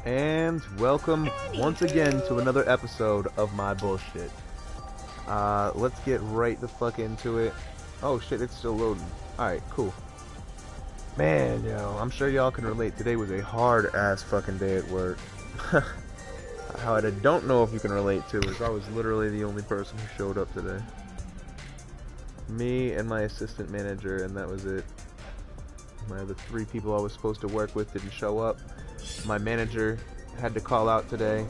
And welcome once again to another episode of my bullshit. Let's get right the fuck into it. Oh shit, it's still loading. Alright, cool. Man, yo, I'm sure y'all can relate. Today was a hard ass fucking day at work. How I don't know if you can relate to is I was literally the only person who showed up today. Me and my assistant manager, and that was it. My other 3 people I was supposed to work with didn't show up. My manager had to call out today.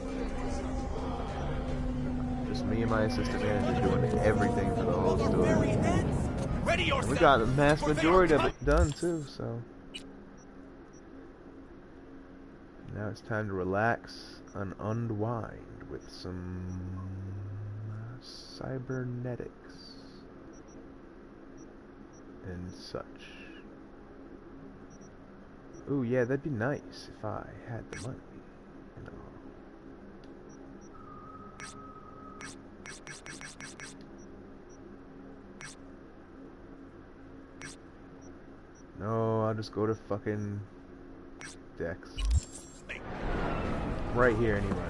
Just me and my assistant manager doing everything for the whole store. And we got the vast majority of it done too, so. Now it's time to relax and unwind with some cybernetics and such. Ooh, yeah, that'd be nice if I had the money, you know. No, I'll just go to fucking Dex. Right here, anyway.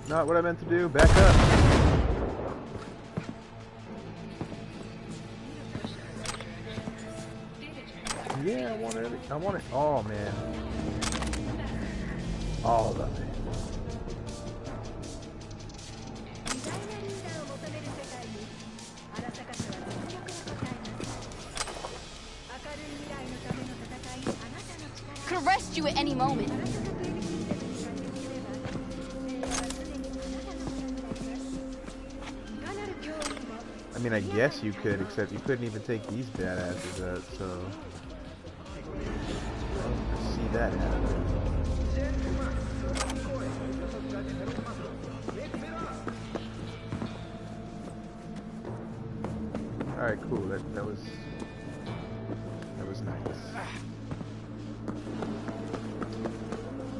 Not what I meant to do. Back up. Yeah, I want it. I want it all, man. All of it. Could arrest you at any moment. I mean, I guess you could, except you couldn't even take these badasses out, so... I see that happen. Alright, cool, that was nice.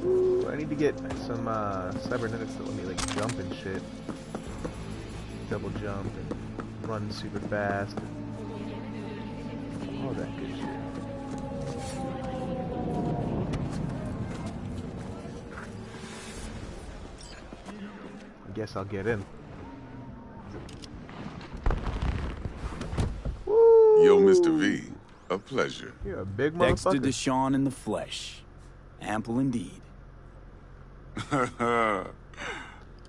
Ooh, I need to get some, cybernetics that let me, like, jump and shit. Double jump and run super fast and all that good shit. I guess I'll get in. Woo! Yo, Mr. V, a pleasure. You're a big Dexter motherfucker. Deshawn in the flesh. Ample indeed.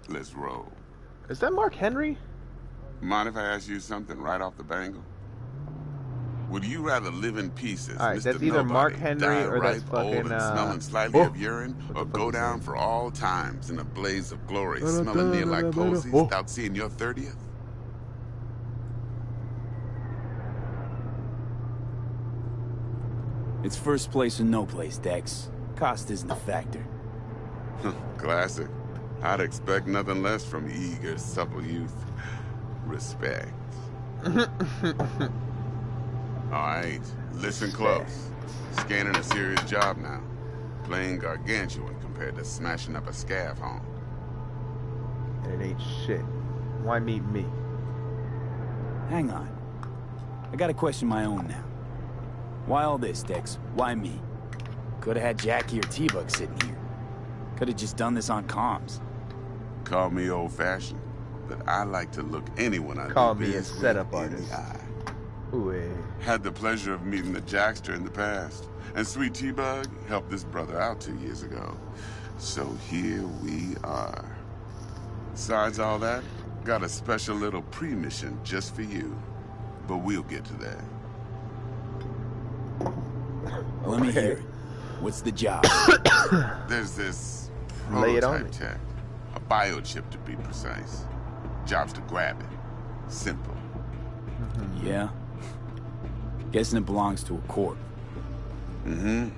Let's roll. Is that Mark Henry? Mind if I ask you something right off the bangle? Would you rather live in pieces, Alright, Mr. that's either Nobody, Mark Henry die or that's ripe, fucking, old and smelling slightly of urine, or go down name? for all times in a blaze of glory, smelling near like posies without seeing your 30th? It's first place or no place, Dex. Cost isn't a factor. Classic. I'd expect nothing less from eager, supple youth. Respect. Alright, listen close. Scanning a serious job now. Playing gargantuan compared to smashing up a scav home. And it ain't shit. Why meet me? Hang on. I got a question my own now. Why all this, Dex? Why me? Could have had Jackie or T-Bug sitting here. Could have just done this on comms. Call me old-fashioned, but I like to look anyone I Call do me a business setup with in artist. the eye. Ooh, eh. Had the pleasure of meeting the Jackster in the past, and Sweet T-Bug helped this brother out 2 years ago. So here we are. Besides all that, got a special little pre-mission just for you. But we'll get to that. Let me hear it. What's the job? There's There's this Lay it on prototype me. tech. A biochip, to be precise. Job's to grab it. Simple. Yeah? Guessing it belongs to a corp. Mm-hmm.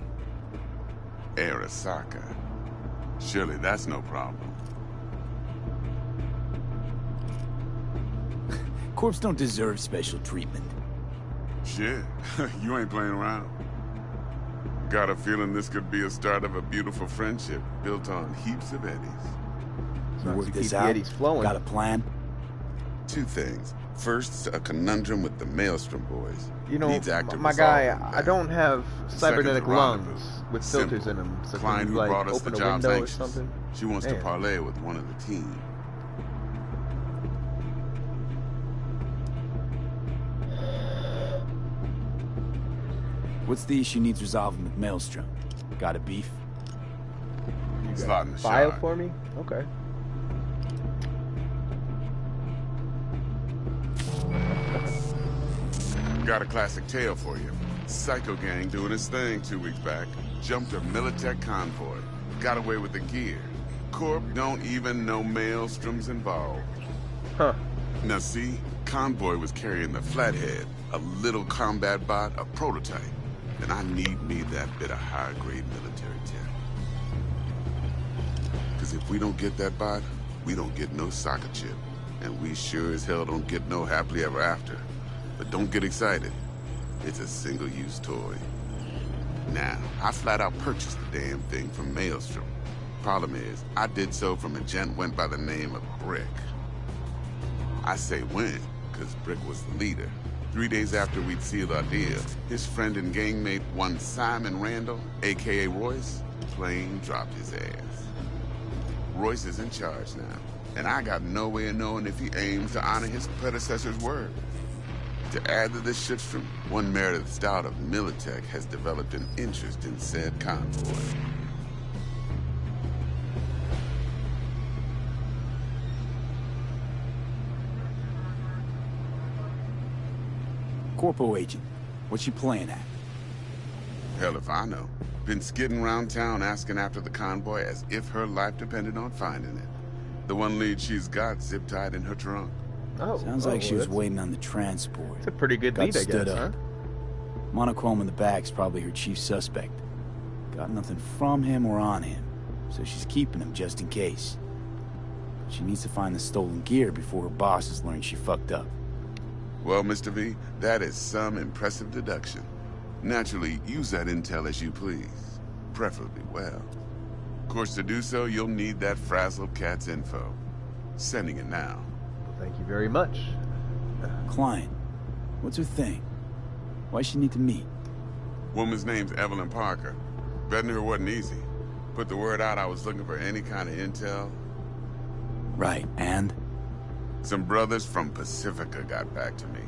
Arasaka. Surely that's no problem. Corps don't deserve special treatment. Shit, you ain't playing around. Got a feeling this could be a start of a beautiful friendship built on heaps of eddies. You long as work you this keep the out? eddies flowing. Got a plan? Two things. First, a conundrum with the Maelstrom boys. You know, Needs active my guy, resolve. I don't have cybernetic Second's a rendezvous. lungs with Simple. filters in them. So Client can you, who like, brought us the open a job's window or anxious. something? She wants to Damn. parlay with one of the team. What's the issue needs resolving with Maelstrom? Got a beef? Slot in the File shot. for me? Okay. Got a classic tale for you. Psycho gang doing his thing 2 weeks back. Jumped a Militech convoy. Got away with the gear. Corp don't even know Maelstrom's involved. Huh. Now see, convoy was carrying the Flathead, a little combat bot, a prototype. And I need me that bit of high-grade military tech. Because if we don't get that bot, we don't get no soccer chip. And we sure as hell don't get no happily ever after. But don't get excited. It's a single-use toy. Now, I flat out purchased the damn thing from Maelstrom. Problem is, I did so from a gent went by the name of Brick. I say when, because Brick was the leader. 3 days after we'd sealed our deal, his friend and gangmate, one Simon Randall, a.k.a. Royce, plain dropped his ass. Royce is in charge now, and I got no way of knowing if he aims to honor his predecessor's word. To add to this shitstorm, one Meredith Stout of Militech has developed an interest in said convoy. Corpo agent. What's she playing at? Hell if I know. Been skidding around town asking after the convoy as if her life depended on finding it. The one lead she's got zip-tied in her trunk. Oh. Sounds like she was that's- waiting on the transport. It's a pretty good Got lead, I stood guess, huh? up. Monochrome in the back's probably her chief suspect. Got nothing from him or on him, so she's keeping him just in case. She needs to find the stolen gear before her bosses learn she fucked up. Well, Mr. V, that is some impressive deduction. Naturally, use that intel as you please. Preferably well. Of course, to do so, you'll need that frazzled cat's info. Sending it now. Well, thank you very much. Client. What's her thing? Why she need to meet? Woman's name's Evelyn Parker. Vetting her wasn't easy. Put the word out I was looking for any kind of intel. Right, and? Some brothers from Pacifica got back to me.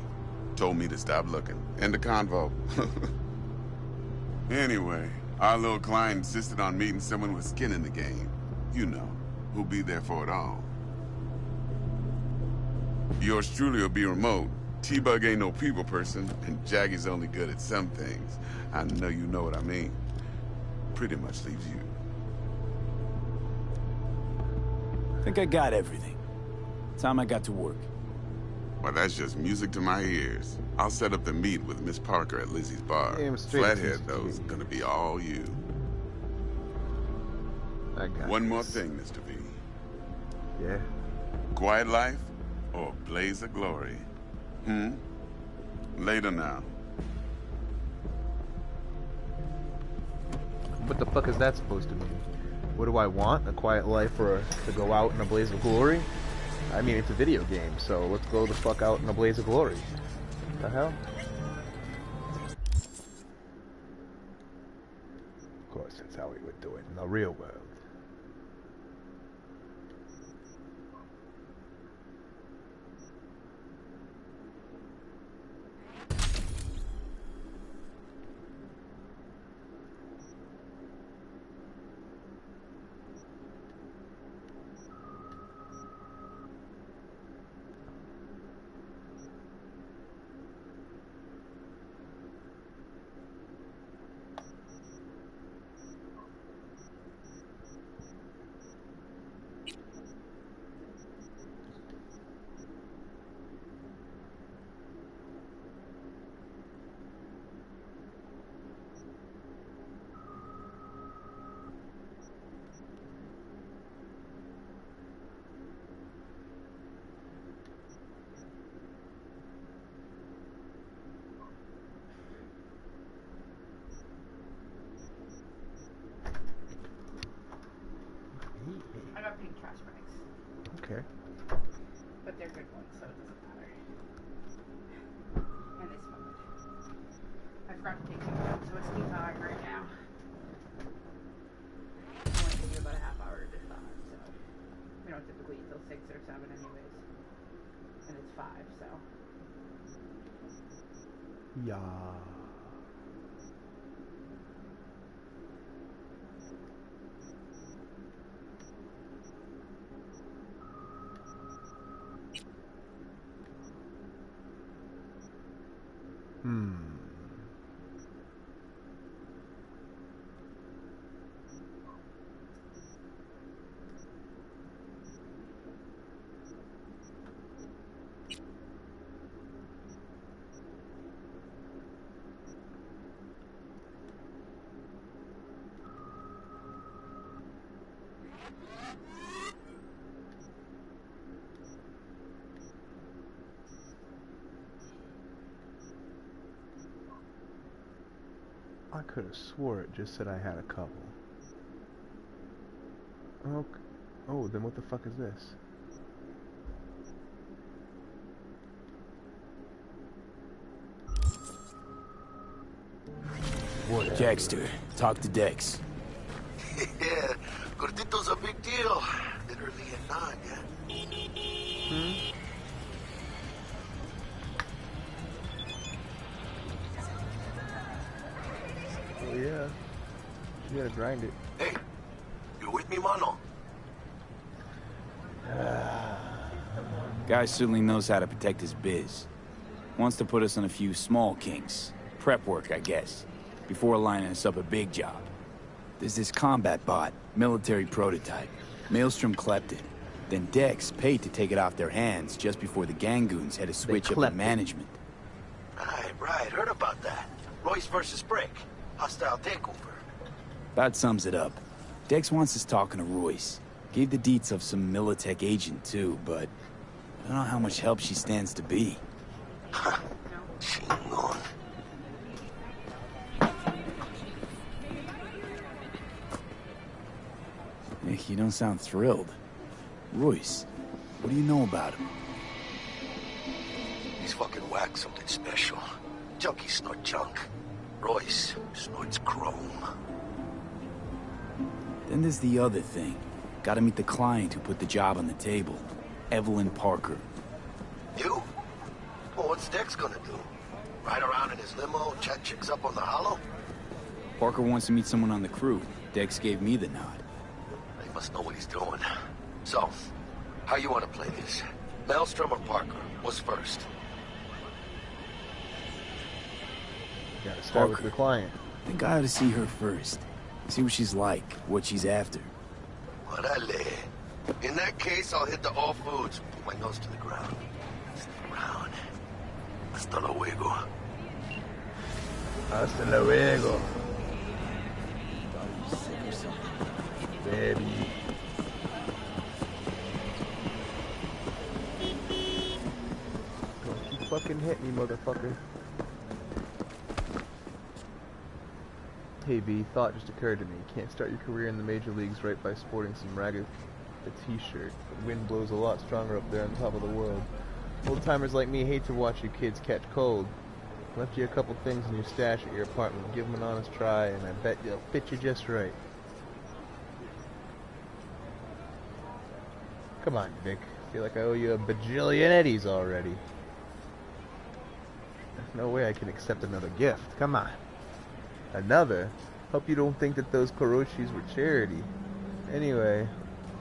Told me to stop looking. End of convo. Anyway, our little client insisted on meeting someone with skin in the game. You know, who'll be there for it all. Yours truly will be remote. T-Bug ain't no people person, and Jaggy's only good at some things. I know you know what I mean. Pretty much leaves you. Think I got everything. Time I got to work. Well, that's just music to my ears. I'll set up the meet with Miss Parker at Lizzie's bar. Damn straight Flathead, it's though, is gonna be all you. I got One more this. thing, Mr. V. Yeah. Quiet life or blaze of glory? Later now. What the fuck is that supposed to mean? What do I want? A quiet life or to go out in a blaze of glory? I mean, it's a video game, so let's go the fuck out in a blaze of glory. What the hell? Of course, that's how we would do it in the real world. care. But they're good ones, so it doesn't matter. And they smell good. I forgot to take some notes, so it's tea time right now. It only takes you about a half hour to decide, so we don't typically eat till 6 or 7 anyways. And it's 5, so. Yeah. I could have swore it just said I had a couple. Okay. Oh, then what the fuck is this? Whatever. Jackster, talk to Dex. Yeah, Gordito's a big deal. Literally a nod, yeah? Oh yeah. You gotta grind it. Hey, you with me, mano? Guy certainly knows how to protect his biz. Wants to put us on a few small kinks. Prep work, I guess. Before lining us up a big job. There's this combat bot, military prototype. Maelstrom clept it. Then Dex paid to take it off their hands just before the Gangoons had to switch up the management. Right, heard about that. Royce versus Brick. Hostile takeover. About sums it up. Dex wants us talking to Royce. Gave the deets of some Militech agent too, but I don't know how much help she stands to be. Chingon. Nick, you don't sound thrilled. Royce, what do you know about him? He's fucking whack something special. Junkies snort junk. Royce snorts chrome. Then there's the other thing. Gotta meet the client who put the job on the table. Evelyn Parker. You? Well, what's Dex gonna do? Ride around in his limo, chat chicks up on the hollow? Parker wants to meet someone on the crew. Dex gave me the nod. He must know what he's doing. So, how you want to play this? Maelstrom or Parker? What's first? You gotta start with the client. I think I ought to see her first. See what she's like, what she's after. Orale. In that case, I'll hit the all foods. Put my nose to the ground. Stick around. Hasta luego. Hasta luego. Baby. Don't you fucking hit me, motherfucker. Hey B, thought just occurred to me. You can't start your career in the major leagues right by sporting some ragged t-shirt. The wind blows a lot stronger up there on top of the world. Old-timers like me hate to watch you kids catch cold. Left you a couple things in your stash at your apartment. Give them an honest try, and I bet they'll fit you just right. Come on, Vic. Feel like I owe you a bajillion eddies already. There's no way I can accept another gift. Come on. Another? Hope you don't think that those Koroshis were charity. Anyway,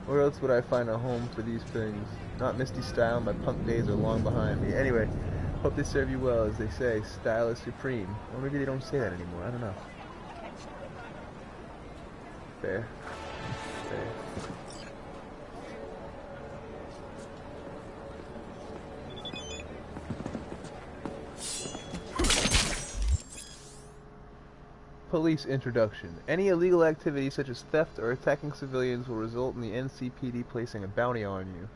where else would I find a home for these things? Not Misty style, my punk days are long behind me. Anyway, hope they serve you well. As they say, style is supreme. Or maybe they don't say that anymore, I don't know. Fair. Fair. Police introduction. Any illegal activity such as theft or attacking civilians will result in the NCPD placing a bounty on you.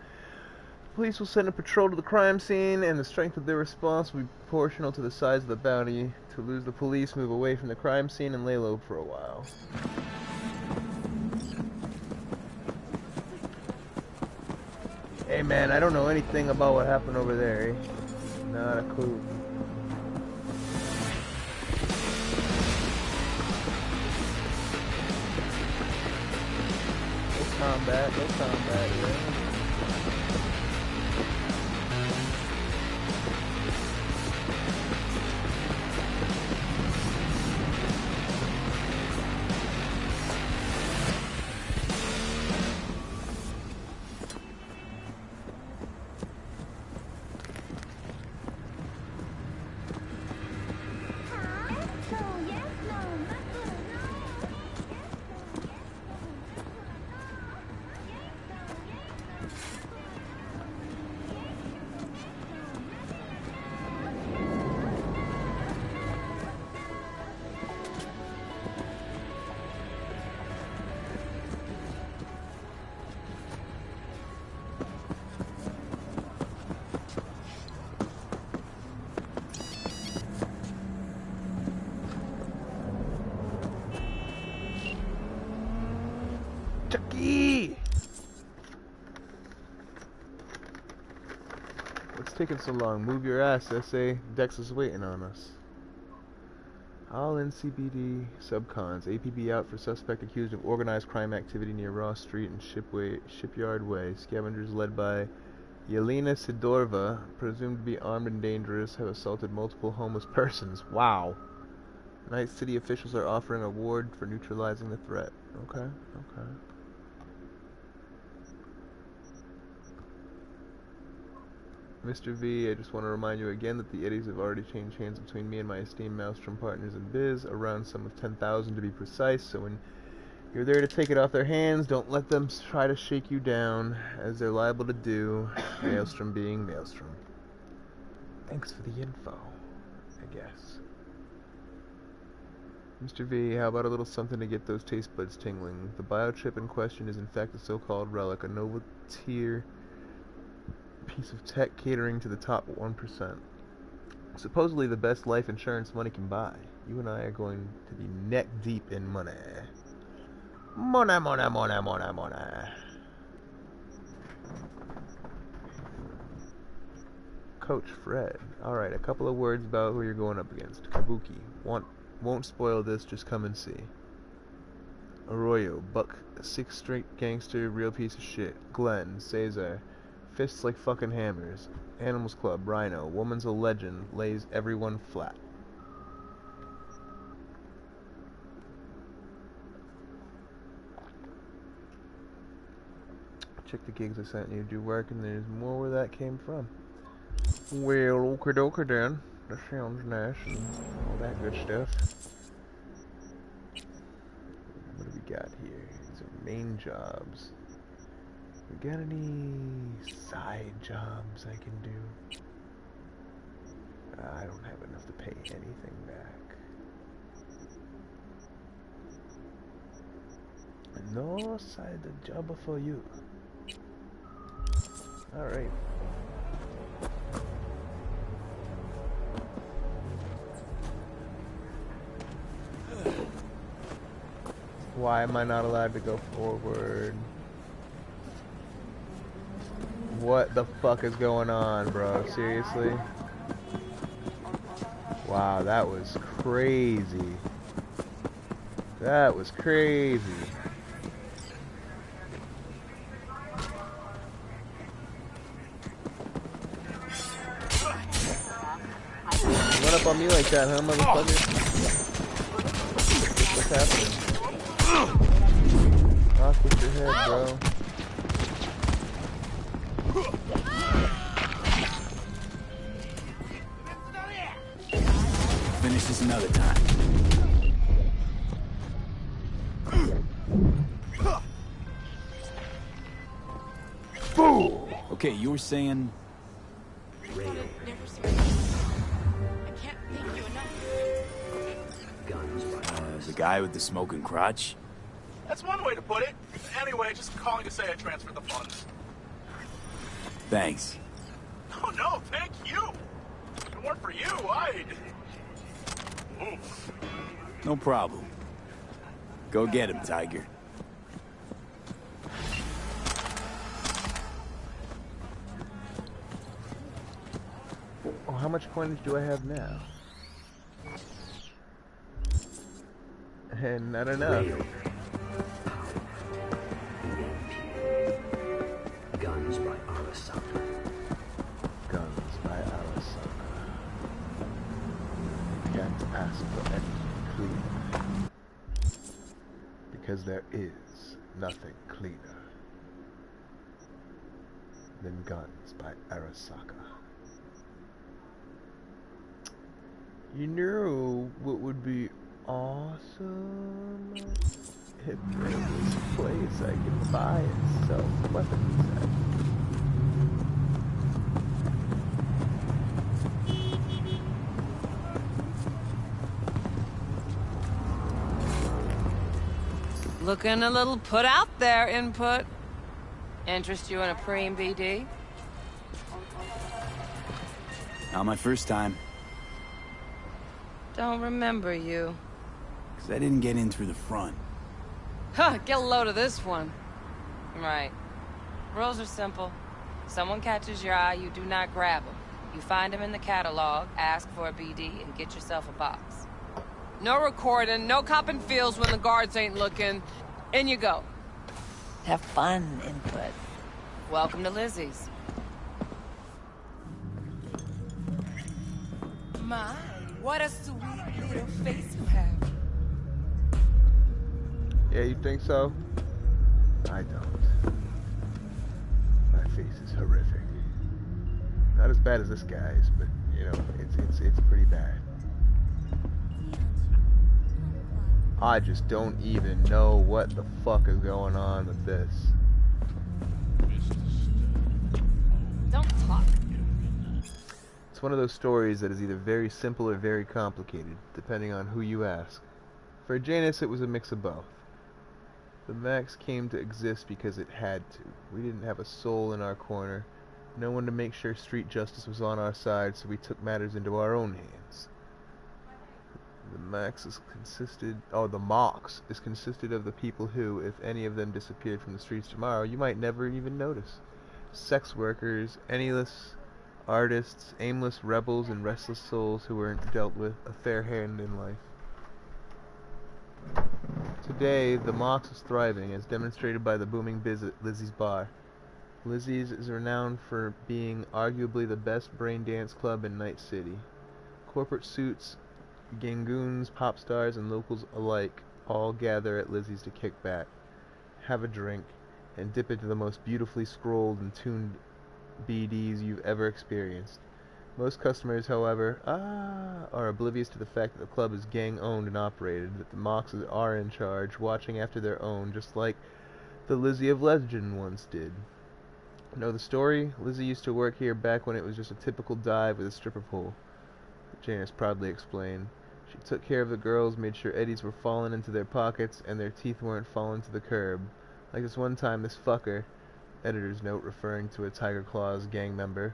The police will send a patrol to the crime scene, and the strength of their response will be proportional to the size of the bounty. To lose the police, move away from the crime scene and lay low for a while. Hey man, I don't know anything about what happened over there, eh? Not a clue. No combat, yeah. Chucky! What's taking so long? Move your ass, SA. Dex is waiting on us. All NCPD subcons. APB out for suspect accused of organized crime activity near Ross Street and Shipyard Way. Scavengers led by Yelena Sidorova, presumed to be armed and dangerous, have assaulted multiple homeless persons. Wow. Night City officials are offering a reward for neutralizing the threat. Okay, okay. Mr. V, I just want to remind you again that the eddies have already changed hands between me and my esteemed Maelstrom partners in biz, a round sum of 10,000 to be precise, so when you're there to take it off their hands, don't let them try to shake you down, as they're liable to do, Maelstrom being Maelstrom. Thanks for the info, I guess. Mr. V, how about a little something to get those taste buds tingling? The biochip in question is in fact a so-called relic, a noble tier piece of tech catering to the top 1%. Supposedly the best life insurance money can buy. You and I are going to be neck deep in money. Money, money, money, money, money. Coach Fred. Alright, a couple of words about who you're going up against. Kabuki. Won't spoil this, just come and see. Arroyo. Buck. 6th straight gangster, real piece of shit. Glenn. Cesar. Fists like fucking hammers. Animals Club, Rhino. Woman's a legend. Lays everyone flat. Check the gigs I sent you to do work, and there's more where that came from. Well, okie dokie then. That sounds nice and all that good stuff. What do we got here? These are main jobs. We got any side jobs I can do? I don't have enough to pay anything back. No side job for you. Alright. Why am I not allowed to go forward? What the fuck is going on, bro? Seriously? Wow, that was crazy. That was crazy. Run up on me like that, huh, motherfucker? What's happening? Knock with your head, bro. Finish this another time. Boom! Okay, you were saying... Never swear. I can't thank you enough. The guy with the smoking crotch? That's one way to put it. Anyway, just calling to say I transferred the funds. Thanks. Oh no, thank you. If it weren't for you, I'd... Oof. No problem. Go get him, Tiger. how much coinage do I have now? And not enough. Guns by Arasaka. Guns by Arasaka. Can't ask for anything clean. Because there is nothing cleaner than guns by Arasaka. You know what would be awesome? If there was a place I could buy and sell weapons at. Looking a little put out there, Input. Interest you in a preem BD? Not my first time. Don't remember you. Because I didn't get in through the front. Huh, get a load of this one. Right. Rules are simple. Someone catches your eye, you do not grab them. You find them in the catalog, ask for a BD, and get yourself a box. No recording, no copping feels when the guards ain't looking. In you go. Have fun, Input. Welcome to Lizzie's. My, what a sweet little face you have. Yeah, you think so? I don't. My face is horrific. Not as bad as this guy's, but you know, it's pretty bad. I just don't even know what the fuck is going on with this. Don't talk. It's one of those stories that is either very simple or very complicated, depending on who you ask. For Janus, it was a mix of both. The Max came to exist because it had to. We didn't have a soul in our corner, no one to make sure street justice was on our side, so we took matters into our own hands. The Mox is consisted of the people who, if any of them disappeared from the streets tomorrow, you might never even notice. Sex workers, penniless artists, aimless rebels, and restless souls who weren't dealt with a fair hand in life. Today, the Mox is thriving, as demonstrated by the booming biz at Lizzie's bar. Lizzie's is renowned for being arguably the best brain dance club in Night City. Corporate suits, gangoons, pop stars, and locals alike all gather at Lizzie's to kick back, have a drink, and dip into the most beautifully scrolled and tuned BDs you've ever experienced. Most customers, however, are oblivious to the fact that the club is gang-owned and operated, that the Moxes are in charge, watching after their own, just like the Lizzie of Legend once did. Know the story? Lizzie used to work here back when it was just a typical dive with a stripper pole, Janice proudly explained. She took care of the girls, made sure eddies were falling into their pockets, and their teeth weren't falling to the curb. Like this one time, this fucker, editor's note referring to a Tiger Claws gang member,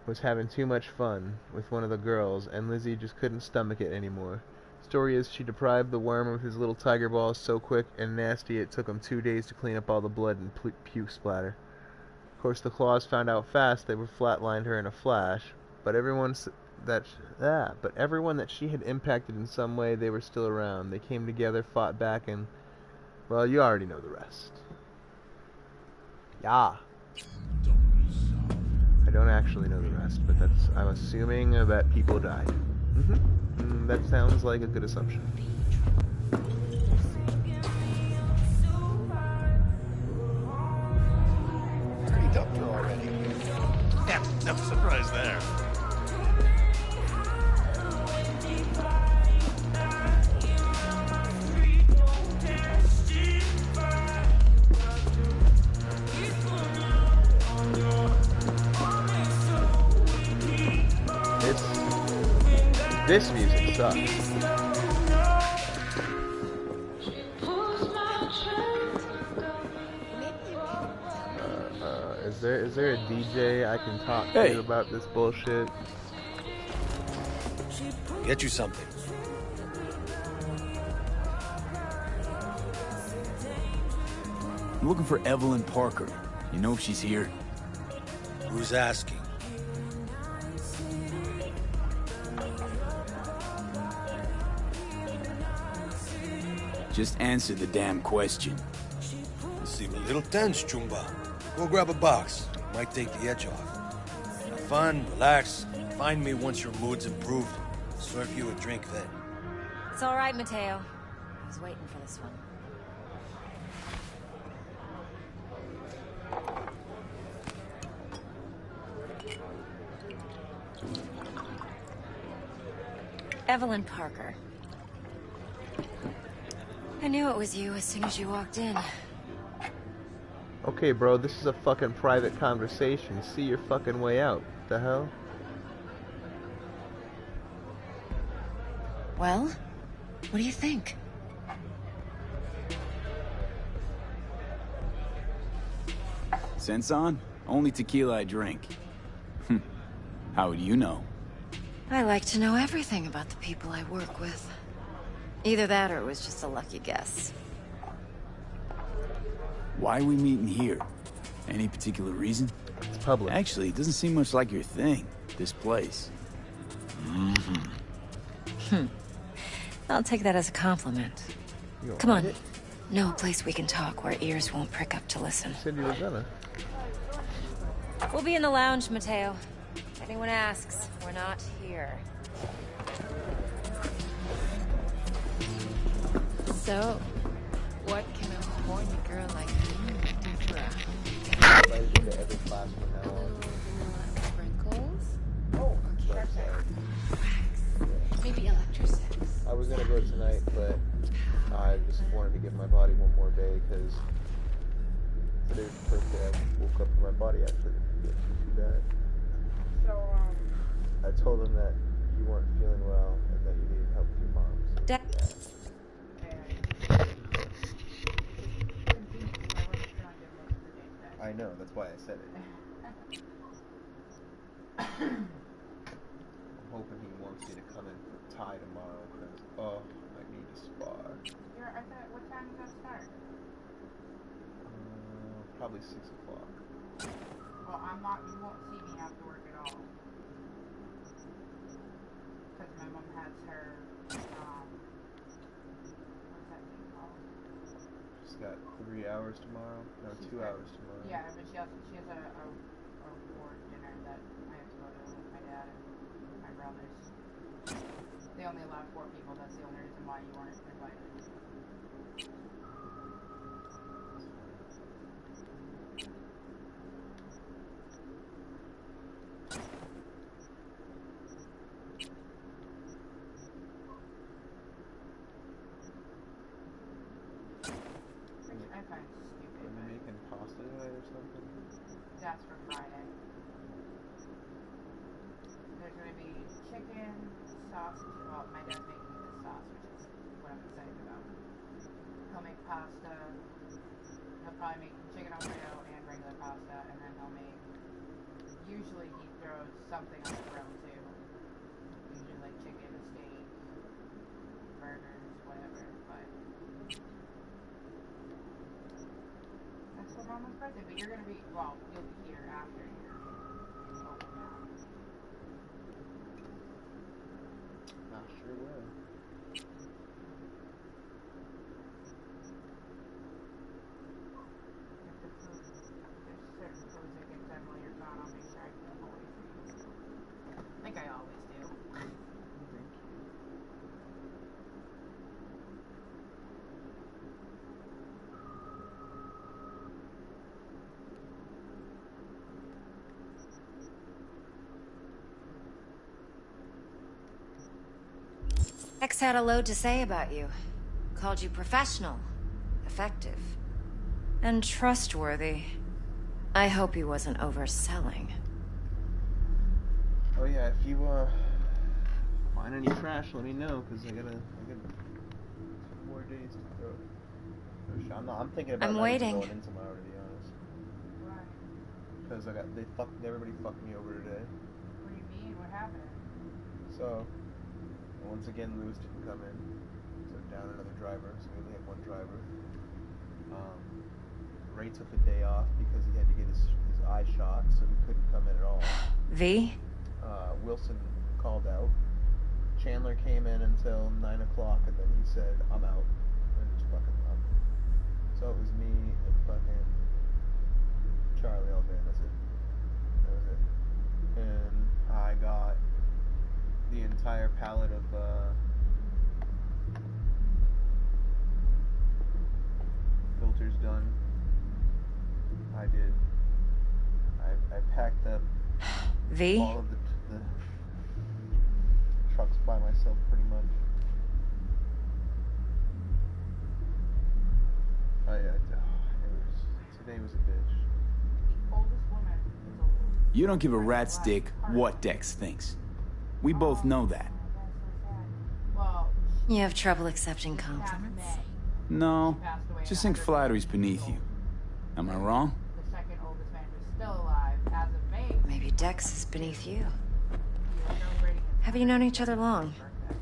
was having too much fun with one of the girls, and Lizzie just couldn't stomach it anymore. Story is, she deprived the worm of his little tiger balls so quick and nasty it took him 2 days to clean up all the blood and puke splatter. Of course, the Claws found out fast they would flatlined her in a flash, but everyone that she had impacted in some way, they were still around. They came together, fought back, and, well, you already know the rest. Yeah. I don't actually know the rest, but I'm assuming that people died. That sounds like a good assumption. Pretty up to already. Yeah, no surprise there. This music sucks. Is there a DJ I can talk to about this bullshit? Get you something. I'm looking for Evelyn Parker. You know if she's here? Who's asking? Just answer the damn question. You seem a little tense, Chumba. Go grab a box. Might take the edge off. Have fun, relax. Find me once your mood's improved. Serve you a drink then. It's all right, Mateo. I was waiting for this one. Evelyn Parker. I knew it was you as soon as you walked in. Okay, bro, this is a fucking private conversation. See your fucking way out. What the hell? Well, what do you think? Sense on? Only tequila I drink. How would you know? I like to know everything about the people I work with. Either that or it was just a lucky guess. Why are we meeting here? Any particular reason? It's public. Actually, it doesn't seem much like your thing, this place. I'll take that as a compliment. You Come on. like it? No place we can talk where ears won't prick up to listen. You said you were gonna. We'll be in the lounge, Mateo. If anyone asks, we're not here. So, what can a horny girl like you do for a Invited into every class from now on. Sprinkles? Oh, Or sorry. wax? Maybe electrosex? I was gonna go tonight, but I just wanted to give my body one more day because today's the first day I woke up and my body actually didn't feel too bad. So, I told them that you weren't feeling well and that you needed help with your mom. So, Dad. I know, that's why I said it. I'm hoping he wants me to come in for Thai tomorrow because, I need to spar. What time does that start? Probably 6 o'clock. Well, you won't see me after work at all. Because my mom has her, what's that thing called? She's got 3 hours tomorrow? No, 2 hours tomorrow. Yeah, but she has a ward dinner that I have to go to with my dad and my brothers. They only allow 4 people, that's the only reason why you weren't invited. I find it stupid. Are you making pasta tonight or something? That's for Friday. There's going to be chicken, sausage. Well, my dad's making me this sauce, which is what I'm excited about. He'll make pasta. He'll probably make chicken alfredo and regular pasta, and then he'll make. Usually he throws something on the grill too. Usually like chicken, steak, burgers, whatever. But that's for Mama's birthday. But you're gonna be you'll be here after you're open now. I sure will. There's certain foods that get done while you're gone. I'll make sure I keep them away from you. Like I always do. X had a load to say about you. Called you professional, effective, and trustworthy. I hope he wasn't overselling. Oh yeah, if you find any trash, let me know because I got 2 more days to throw. I'm thinking about I'm not even waiting. going in tomorrow, to be honest. Why? Because everybody fucked me over today. What do you mean? What happened? So once again, Lewis didn't come in. So down another driver. So we only had 1 driver. Ray took the day off because he had to get his eye shot, so he couldn't come in at all. V? Wilson called out. Chandler came in until 9 o'clock, and then he said, "I'm out," and just So it was me and fucking Charlie all day. That's it. That was it. And I got the entire palette of filters done. I did. I packed up V? all of the trucks by myself, pretty much. Today was a bitch. The oldest woman is old. You don't give a rat's dick what Dex thinks. We both know that. Well, You have trouble accepting compliments? No, just think flattery's beneath you. Am I wrong? the second oldest man who's still alive as of May. Maybe Dex is beneath you. He was celebrating his Have you known each other long? birthday.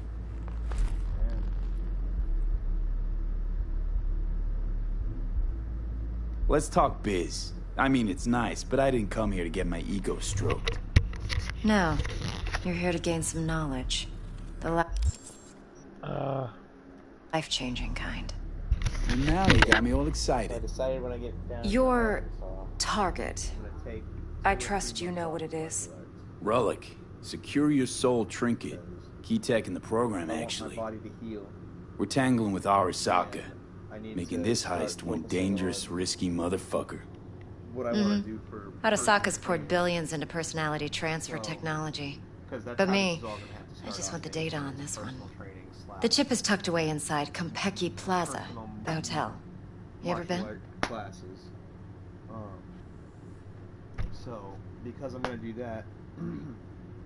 Let's talk biz. I mean, it's nice, but I didn't come here to get my ego stroked. No. You're here to gain some knowledge. The life-changing kind. And now you got me all I excited. decided when I get down Your to Arkansas, target. I'm gonna take I trust you know what it is. Relic. Secure your soul trinket. Key tech in the program, I actually. want my body to heal. We're tangling with Arasaka. I need Making to this start heist one focusing dangerous, on risky motherfucker. what I want to do for Arasaka's poured billions into personality transfer technology. But me, I just want the data on this one. The chip is tucked away inside Kompeki Plaza, the hotel. You ever been? Classes. So because I'm gonna do that,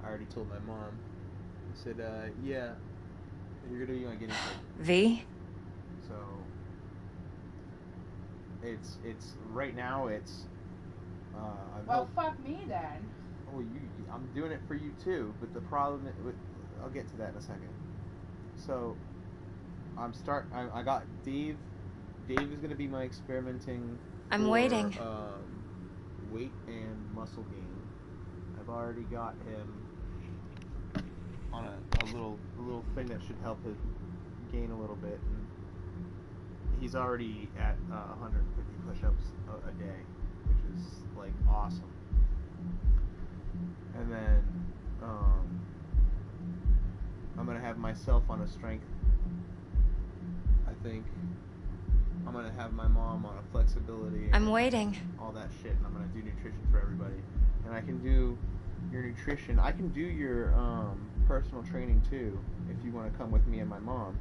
I already told my mom. I said, yeah, you're gonna be my guinea pig. V? So it's right now it's Well, fuck me then. well, I'm doing it for you too, but the problem I'll get to that in a second. So I got Dave. Dave is gonna be my experimenting. I'm for, waiting. Weight and muscle gain. I've already got him on a little thing that should help him gain a little bit. And he's already at 150 push-ups a day, which is like awesome. And then I'm gonna have myself on a strength. I think I'm gonna have my mom on a flexibility. I'm waiting. All that shit, and I'm gonna do nutrition for everybody. And I can do your nutrition. I can do your personal training too, if you want to come with me and my mom.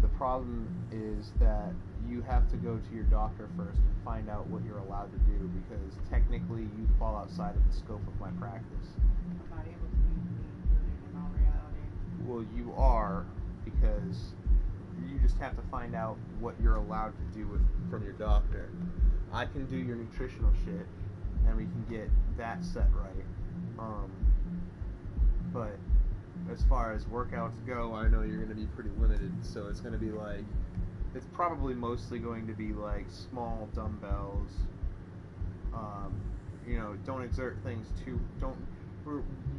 The problem is that you have to go to your doctor first and find out what you're allowed to do, because technically you fall outside of the scope of my practice. I'm not able to be included in all reality. Well, you are, because you just have to find out what you're allowed to do from your doctor. I can do your nutritional shit, and we can get that set right. But as far as workouts go, I know you're going to be pretty limited, so it's going to be like, it's probably mostly going to be like small dumbbells. Don't exert things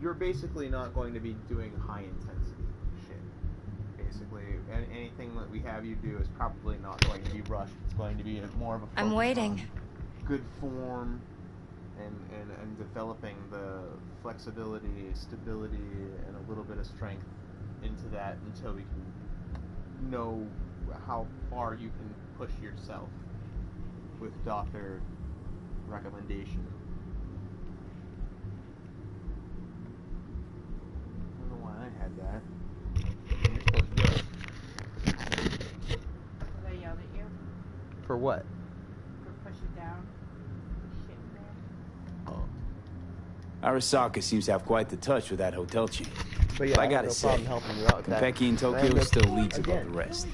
you're basically not going to be doing high intensity shit. Basically, anything that we have you do is probably not going to be rushed. It's going to be more of a I'm focus waiting. on good form and developing the flexibility, stability, and a little bit of strength into that until we can know how far you can push yourself with doctor recommendation. I don't know why I had that. You're supposed to do it. They yelled at you For what? for pushing down. Shit, man. Oh. Arasaka seems to have quite the touch with that hotel chain. But yeah, I have gotta no say, problem helping you out with that. Kompeki in Tokyo And still leads above again, the rest.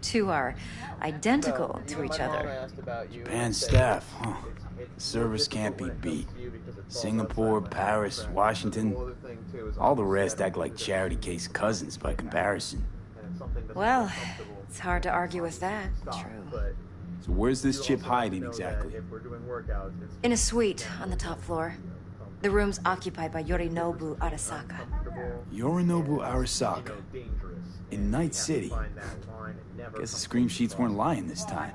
Two are identical to each other. Japan staff, huh? The service can't be beat. Singapore, Paris, Washington, all the rest act like charity case cousins by comparison. Well, it's hard to argue with that. True. So where's this chip hiding exactly? In a suite on the top floor. The room's occupied by Yorinobu Arasaka. Yorinobu Arasaka. In Night City. never. Guess the scream sheets weren't lying this time.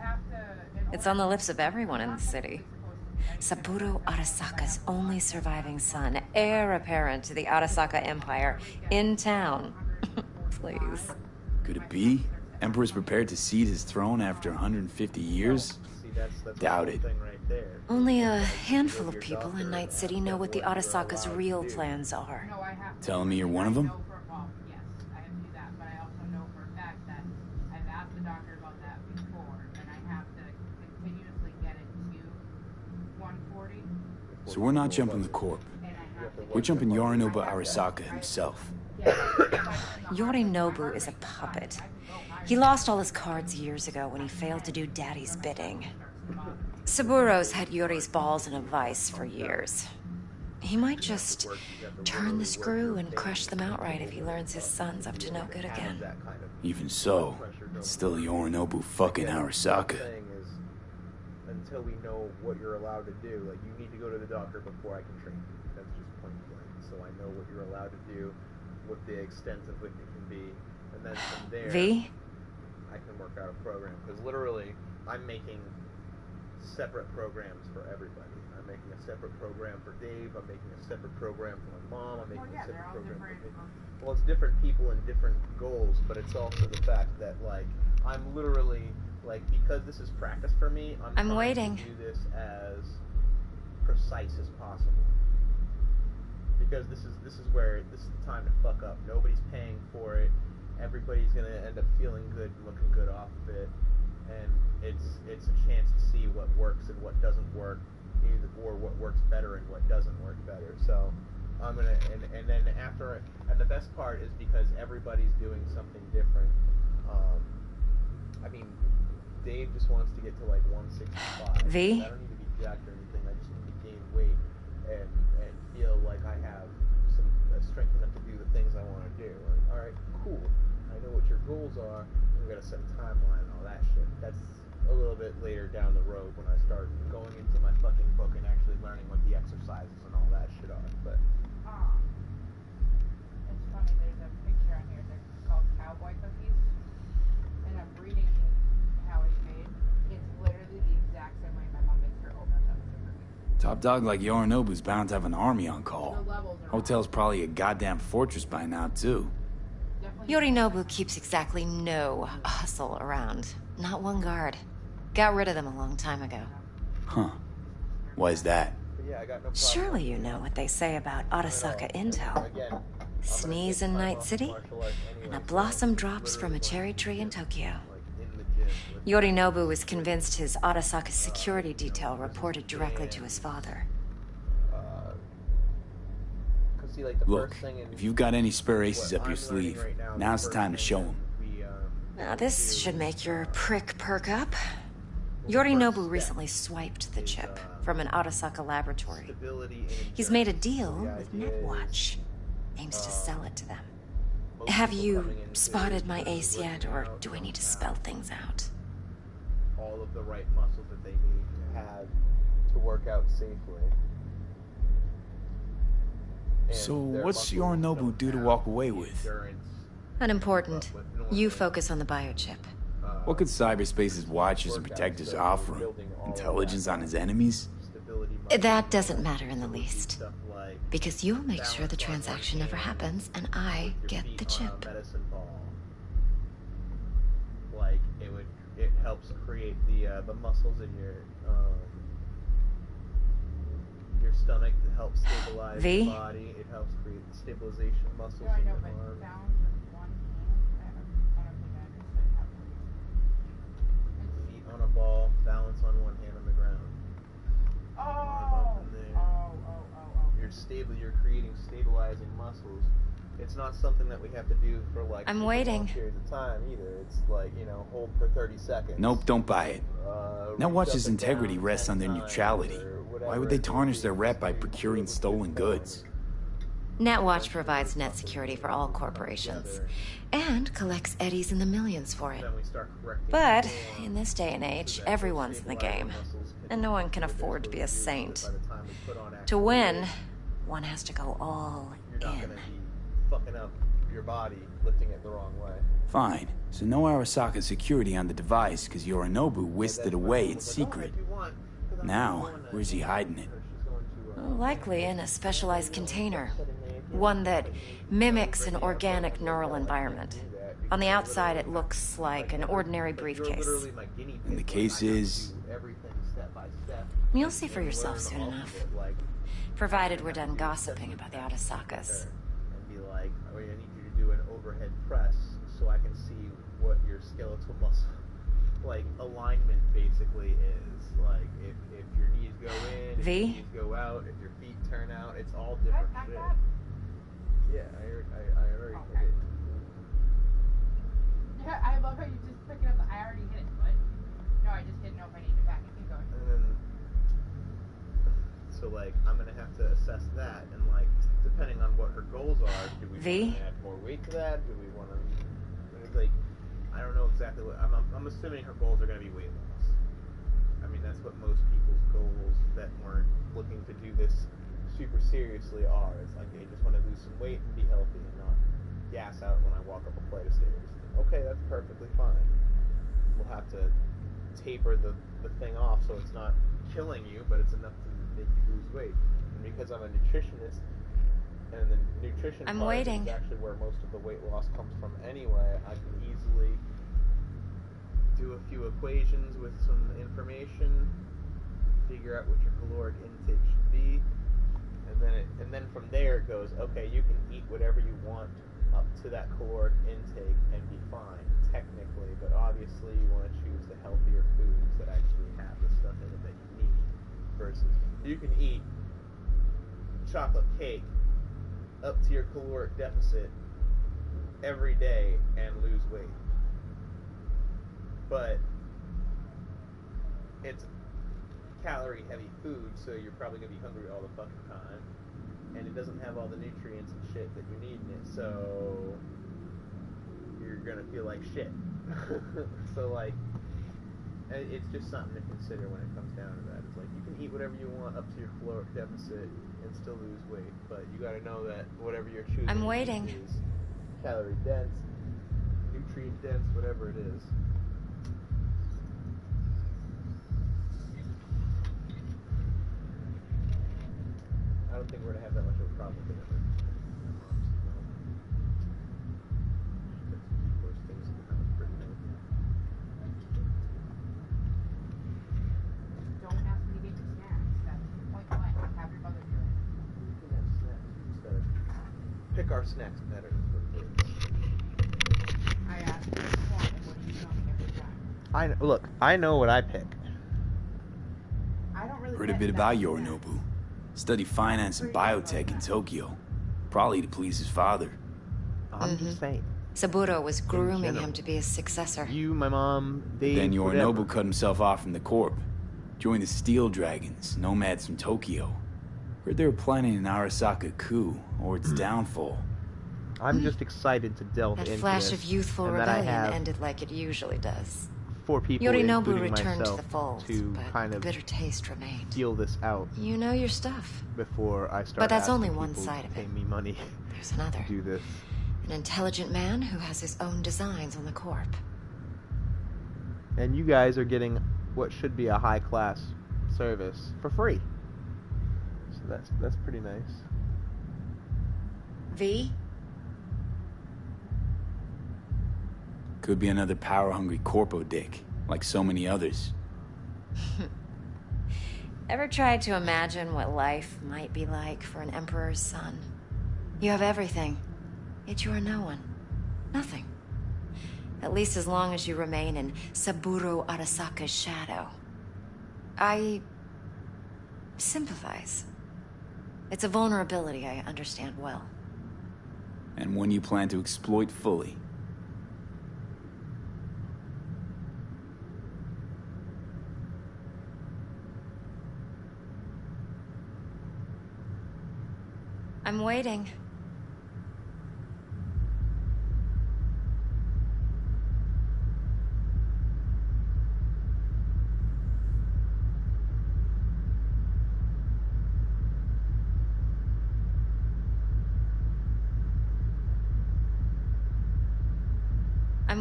It's on the lips of everyone in the city. Saburo Arasaka's only surviving son, heir apparent to the Arasaka Empire, in town. Please. Could it be? Emperor's prepared to cede his throne after 150 years? Doubt it. Only a handful of people in Night City know what the Arasaka's real plans are. Telling me you're one of them? Yes, I have to do that, but I also know for a fact that I've asked the doctor about that before, and I have to continuously get it to 140. So we're not jumping the corp. We're jumping Yorinobu Arasaka himself. Yorinobu is a puppet. He lost all his cards years ago when he failed to do Daddy's bidding. Saburo's had Yuri's balls in a vice for years. He might just turn the screw and crush them outright if he learns his son's up to no good again. Even so, it's still Yorinobu fucking Arasaka. Until we know what you're allowed to do, like, you need to go to the doctor before I can train you. That's just point blank. So I know what you're allowed to do, what the extent of it can be, and then from there, V? I can work out a program. Because literally, I'm making separate programs for everybody. I'm making a separate program for Dave. I'm making a separate program for my mom. I'm making a separate program for me. Well, it's different people and different goals, but it's also the fact that, like, I'm literally, like, because this is practice for me, I'm trying waiting. to do this as precise as possible. Because this is the time to fuck up. Nobody's paying for it. Everybody's gonna end up feeling good and looking good off of it, and it's a chance to see what works and what doesn't work, or what works better and what doesn't work better. So I'm gonna and then after, and the best part is because everybody's doing something different. I mean, Dave just wants to get to like 165. V? I don't need to be jacked or anything. I just need to gain weight and feel like I have some strength enough to do the things I want to do. Like, all right, cool. I know what your goals are. We gotta set a timeline and all that shit. That's a little bit later down the road when I start going into my fucking book and actually learning what the exercises and all that shit are. But it's funny. There's a picture on here that's called cowboy cookies, and I'm reading how it's made. It's literally the exact same way my mom makes her oatmeal cookies. Top dog like Yorinobu's bound to have an army on call. Hotel's probably a goddamn fortress by now, too. Yorinobu keeps exactly no hustle around. Not one guard. Got rid of them a long time ago. Huh. Why is that? Surely you know what they say about Arasaka intel. Sneeze in Night City, and a blossom drops from a cherry tree in Tokyo. Yorinobu was convinced his Arasaka security detail reported directly to his father. Look, if you've got any spare aces up your sleeve, now's the time to show them. Now this should make your prick perk up. Yorinobu recently swiped the chip from an Arasaka laboratory. He's made a deal with Netwatch. Aims to sell it to them. Have you spotted my ace yet, or do I need to spell things out? All of the right muscles that they need to have to work out safely. So what's Yorinobu due to walk away with? Unimportant. You focus on the biochip. What could cyberspace's watchers and protectors offer him? Intelligence on his enemies? That doesn't matter in the least. Because you'll make sure the transaction never happens, and I get the chip. Like, it helps create the muscles in your stomach to help stabilize V? the body. It helps create the stabilization muscles in your arms. Feet on a ball, balance on one hand on the ground. Arm up in there. You're creating stabilizing muscles. It's not something that we have to do for like I'm waiting. long periods of time either. It's like, hold for 30 seconds. Nope, don't buy it. Netwatch's Reach up and integrity down rests on their 10 times neutrality. or Why whatever would they it tarnish is. their rep by procuring stolen goods? Netwatch provides net security for all corporations, and collects eddies in the millions for it. Then we start correcting But, the in this day and age, everyone's in the game, and no one can afford to be a saint. by the time we put on To win, one has to go all you're not in. gonna be fucking up your body, lifting it the wrong way. Fine. So no Arasaka security on the device, because Yorinobu whisked it away in secret. Now, where's he hiding it? Well, likely in a specialized container. One that mimics an organic neural environment. On the outside, it looks like an ordinary briefcase. And the case is... You'll see for yourself soon enough. Provided we're done gossiping about the Arasakas. And be like, I need you to do an overhead press so I can see what your skeletal muscle, like, alignment basically is. Like, if your knees go in, if your knees go out, if your feet turn out, it's all different shit. Yeah, I already hit it. Yeah, I love how you just pick it up. I already hit it, but no, I just didn't know if I need to back it. Keep going. And then, so like, I'm gonna have to assess that, and like, depending on what her goals are, do we want to add more weight to that? Do we want to, like, I don't know exactly what. I'm assuming her goals are gonna be weight loss. I mean, that's what most people's goals that weren't looking to do this super seriously are. It's like they just want to lose some weight and be healthy and not gas out when I walk up a flight of stairs. Okay, that's perfectly fine. We'll have to taper the thing off so it's not killing you, but it's enough to make you lose weight. And because I'm a nutritionist, and the nutrition part is actually where most of the weight loss comes from anyway, I can easily do a few equations with some information, figure out what your caloric intake should be, and then from there it goes, okay, you can eat whatever you want up to that caloric intake and be fine, technically, but obviously you want to choose the healthier foods that actually have the stuff in it that you need, versus you can eat chocolate cake up to your caloric deficit every day and lose weight. But it's calorie heavy food, so you're probably going to be hungry all the fucking time. And it doesn't have all the nutrients and shit that you need in it, so you're gonna feel like shit. So like, it's just something to consider when it comes down to that. It's like, you can eat whatever you want up to your caloric deficit and still lose weight, but you gotta know that whatever you're choosing is calorie dense, nutrient dense, whatever it is. I don't think we're gonna have that much of a problem with it. Don't ask me to get you snacks. That's point blank. Have your mother do it. We can have snacks. We just gotta pick our snacks better. I asked you this point, and what do you tell me every time? Look, I know what I pick. I don't really. Heard a bit about Yorinobu. Studied finance and biotech in Tokyo. Probably to please his father. I'm just saying. Saburo was grooming him to be his successor. You, my mom, Dave, then Yorinobu cut himself off from the Corp. Joined the Steel Dragons, nomads from Tokyo. Heard they were planning an Arasaka coup, or its downfall. I'm just excited to delve into this. That flash of youthful rebellion ended like it usually does. 4 people, Yorinobu returned to the fold, to but kind of the bitter taste remained. feel this out. You know your stuff. Before I start. But that's only asking one people side to of pay it. me money. There's another. To do this. An intelligent man who has his own designs on the Corp. And you guys are getting what should be a high-class service for free. So that's pretty nice. V? Could be another power-hungry corpo dick, like so many others. Ever tried to imagine what life might be like for an emperor's son? You have everything, yet you are no one. Nothing. At least as long as you remain in Saburo Arasaka's shadow. I sympathize. It's a vulnerability I understand well. And one you plan to exploit fully. I'm waiting.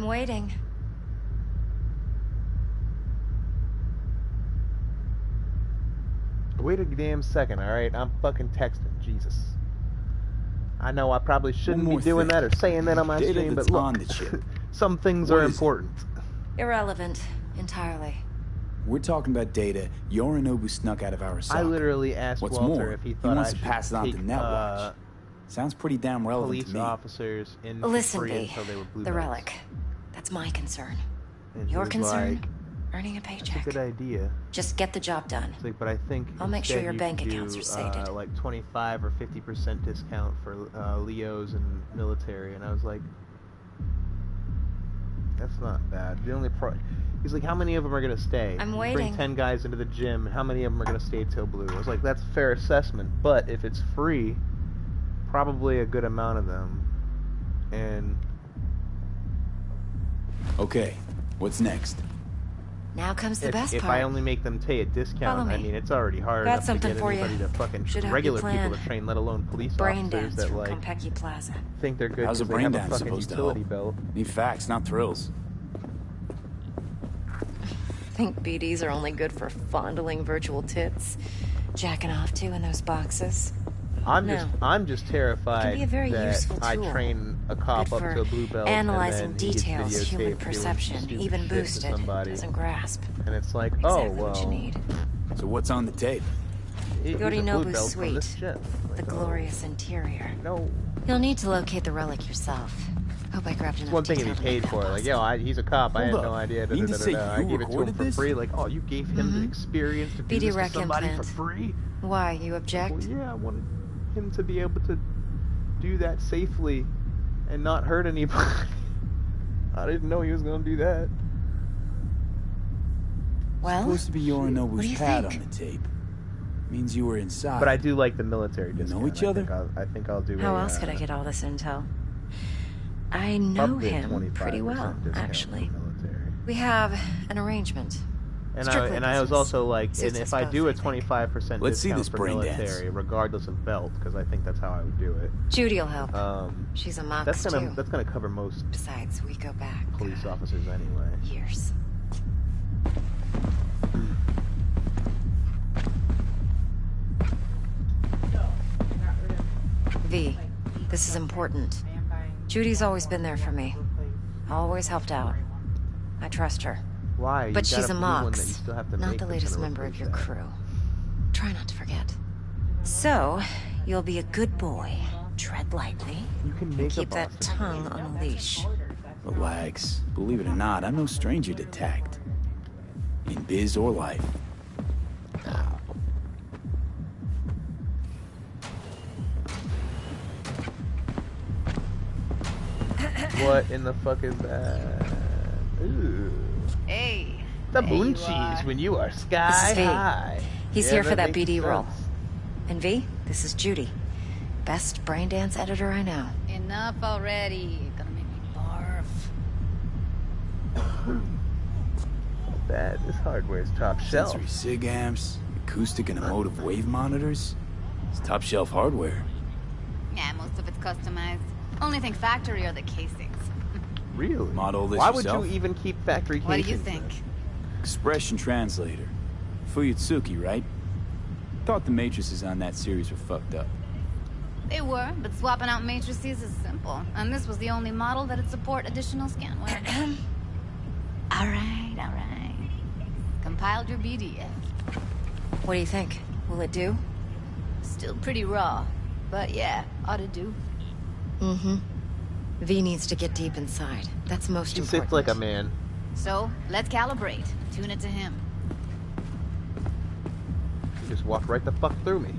I'm waiting. Wait a damn second, alright? I'm fucking texting. Jesus. I know I probably shouldn't be doing that or saying that on my Data stream, that's but look, on the chip. some things What are is it? important. Irrelevant. Entirely. We're talking about data Yorinobu snuck out of Arasaka. I literally asked What's Walter more, if he he thought wants I to should pass it on take to Netwatch. Sounds pretty damn relevant police to me. officers in for Listen, free V. until they were blue The belts. relic. That's my concern. And he Your was concern? like, Earning a that's paycheck. a good idea. Just get the job done. It's like, but I think I'll make sure instead your you bank should accounts do, are sated. like 25 or 50% discount for Leos and military, and I was like, that's not bad. The only he's like, how many of them are gonna stay? I'm You waiting. bring 10 guys into the gym, and how many of them are gonna stay till blue? I was like, that's a fair assessment, but if it's free, probably a good amount of them. And Okay, what's next? Now comes the best if part. I only make them pay a Follow discount, me. I mean, it's already hard Got enough to something get for anybody you. to fucking Should help regular you people plan. to train, let alone police Brain officers dance that from like Konpeki Plaza. think they're good How's a because they brain have a dance fucking supposed to utility help? belt. Need facts, not thrills. Think BDs are only good for fondling virtual tits? Jacking off to in those boxes? I'm No. just terrified It can be a very that useful I tool. train a cop Good up for to a blue belt analyzing and then he gets details human videotaped doing perception, stupid even shit to boosted, somebody. doesn't grasp. And it's like, Exactly oh what you well, need. So what's on the tape? he's a blue Yorinobu's belt from this suite. gym. Like, The oh, glorious interior. no. You'll need to locate the relic yourself. Hope I grabbed enough One thing if he detail to make paid that for it, like, possible. yo, he's a cop. I had Hold no up. idea. Mean to say I you gave it to him recorded for this? free. Like, oh, you gave him the experience to do BD this to rec somebody implant. for free? Why, you object? Well, yeah, I wanted him to be able to do that safely and not hurt anybody. I didn't know he was going to do that. Well, Supposed to be what do Yorinobu's you pad think? on the tape. Means you were inside. But I do like the military You discount. know each other? I think I'll do How a, else could I get all this intel? I know probably a him 25% pretty well, discount for actually. military. We have an arrangement. And Strictly I was business. also like, Suits and us if I both, do a I think. 25% Let's see discount this for brain military, dance. regardless of belt, because I think that's how I would do it. Judy'll help. Um, She's a mox that's too. gonna cover most Besides, we go back police officers anyway. years. V, this is important. Judy's always been there for me. Always helped out. I trust her. Why? You But got she's a blue one that mox, you still have to not make the that's latest gonna member of replace your that. crew. Try not to forget. So, you'll be a good boy. Tread lightly. You can And make keep a that boss. tongue on a leash. Relax. Believe it or not, I'm no stranger to tact. In biz or life. What in the fuck is that? Ooh. Hey. The there moon you cheese are. when you are sky This is V. high. He's Yeah, here for that makes BD role. sense. And V, this is Judy. Best brain dance editor I know. Enough already. Gonna make me barf. That is hardware's top shelf. Sensory sig amps, acoustic and emotive wave monitors. It's top shelf hardware. Yeah, most of it's customized. Only thing factory are the casings. Really? Model this Why yourself? would you even keep factory What do you casings think? then? Expression translator. Fuyutsuki, right? Thought the matrices on that series were fucked up. They were, but swapping out matrices is simple. And this was the only model that'd support additional scanware. all right. Compiled your BDF. What do you think? Will it do? Still pretty raw. But yeah, ought to do. Mm-hmm. V needs to get deep inside. That's most He important. sits like a man. So, let's calibrate. Tune it to him. He just walked right the fuck through me.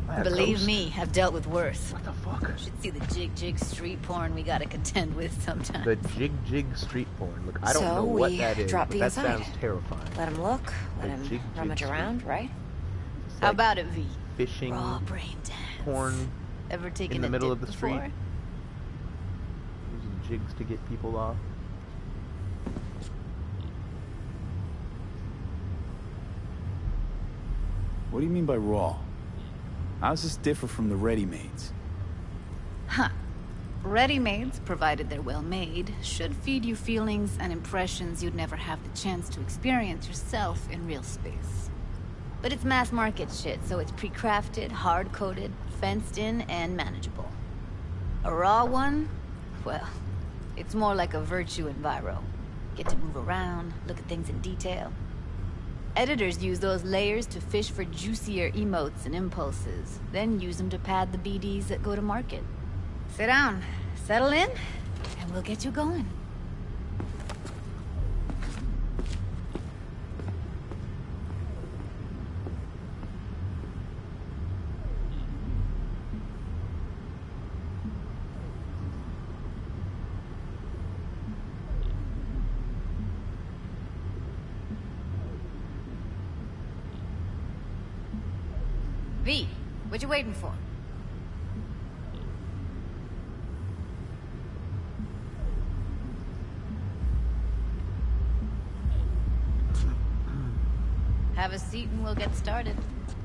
I Believe toast. me, I've dealt with worse. What the fuck? Should see the jig street porn we gotta contend with sometimes. The jig street porn. Look, I don't So know what we that is, drop but V that inside. sounds terrifying. Let him look, let The him jig rummage street. around, right? It's How like about it, V? fishing Raw brain dance. porn, Ever taken in the a middle dip of the street? before? using jigs to get people off. What do you mean by raw? How's this differ from the ready-mades? Huh. Ready-mades, provided they're well made, should feed you feelings and impressions you'd never have the chance to experience yourself in real space. But it's mass market shit, so it's pre-crafted, hard-coded, fenced in, and manageable. A raw one? Well, it's more like a virtue enviro. Get to move around, look at things in detail. Editors use those layers to fish for juicier emotes and impulses, then use them to pad the BDs that go to market. Sit down, settle in, and we'll get you going. V, what you waiting for? Have a seat and we'll get started.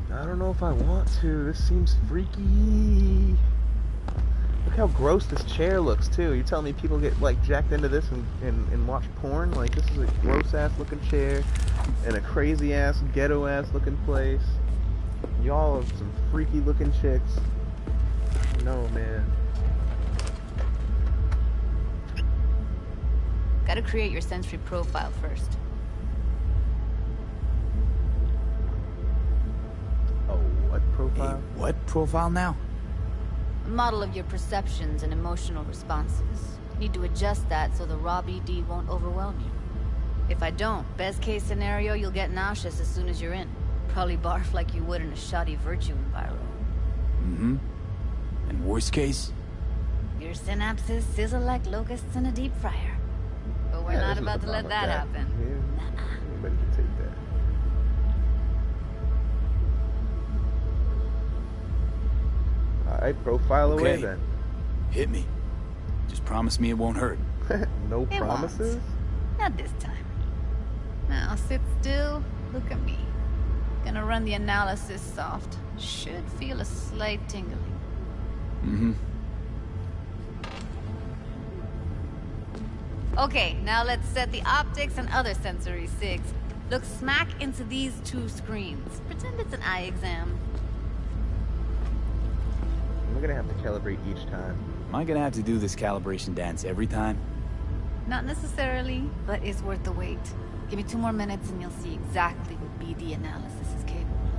I don't know if I want to. This seems freaky. Look how gross this chair looks, too. You're telling me people get, like, jacked into this and watch porn? Like, this is a gross-ass looking chair in a crazy-ass, ghetto-ass looking place. Y'all are some freaky looking chicks. No, man. Gotta create your sensory profile first. Oh, what profile? A what profile now? A model of your perceptions and emotional responses. Need to adjust that so the raw BD won't overwhelm you. If I don't, best case scenario, you'll get nauseous as soon as you're in. Probably barf like you would in a shoddy virtue enviro. Mm-hmm. And worst case? Your synapses sizzle like locusts in a deep fryer. But we're not about to let that happen. Yeah. Anybody can take that. Alright, profile away then. Hit me. Just promise me it won't hurt. No promises? Not this time. Now sit still, look at me. Gonna run the analysis soft. Should feel a slight tingling. Mm-hmm. Okay, now let's set the optics and other sensory sigs. Look smack into these two screens. Pretend it's an eye exam. We're gonna have to calibrate each time. Am I gonna have to do this calibration dance every time? Not necessarily, but it's worth the wait. Give me 2 more minutes and you'll see exactly what BD analysis is capable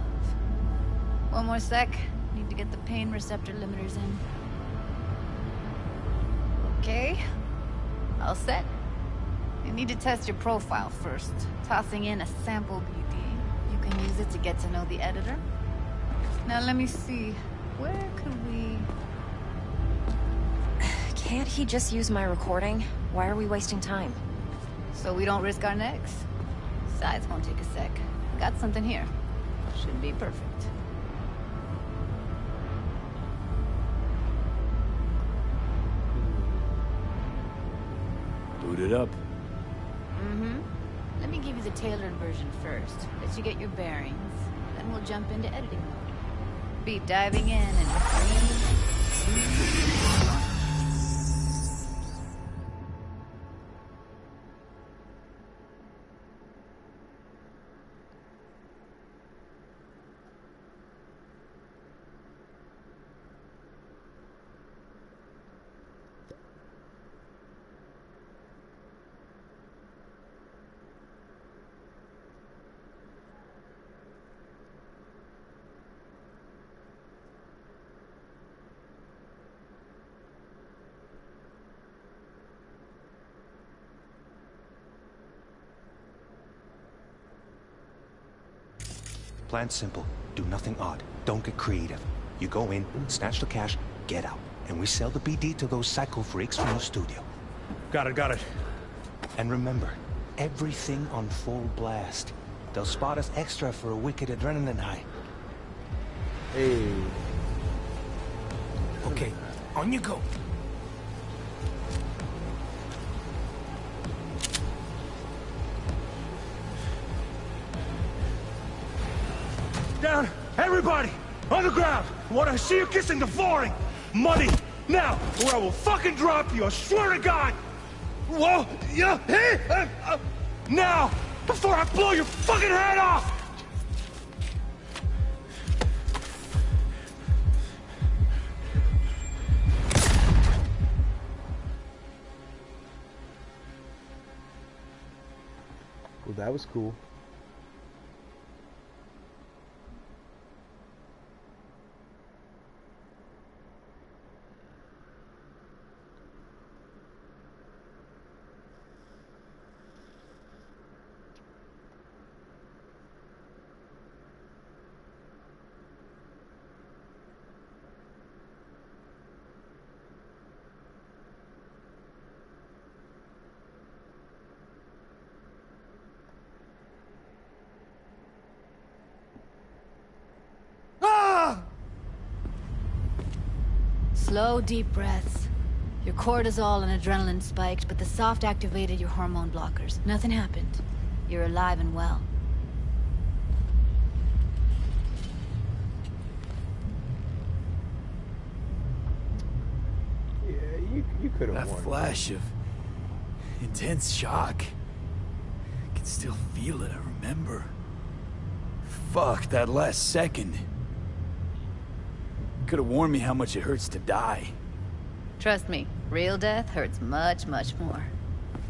of. 1 more sec. Need to get the pain receptor limiters in. Okay. All set. You need to test your profile first. Tossing in a sample BD. You can use it to get to know the editor. Now let me see. Where could we... Can't he just use my recording? Why are we wasting time? So we don't risk our necks. Besides, won't take a sec. Got something here. Should be perfect. Boot it up. Mm-hmm. Let me give you the tailored version first. Let you get your bearings. Then we'll jump into editing mode. Be diving in and 3, 2, 1. Plan's simple. Do nothing odd. Don't get creative. You go in, snatch the cash, get out. And we sell the BD to those psycho freaks from the studio. Got it. And remember, everything on full blast. They'll spot us extra for a wicked adrenaline high. Hey. Okay, on you go. Down! Everybody! On the ground! Want to see you kissing the flooring! Money! Now, or I will fucking drop you, I swear to God! Whoa, yeah, hey, now, before I blow your fucking head off! Well, that was cool. Slow, deep breaths. Your cortisol and adrenaline spiked, but the soft activated your hormone blockers. Nothing happened. You're alive and well. Yeah, you could have That won. flash of intense shock. I can still feel it, I remember. Fuck, that last second. Could have warned me how much it hurts to die. Trust me, real death hurts much, much more.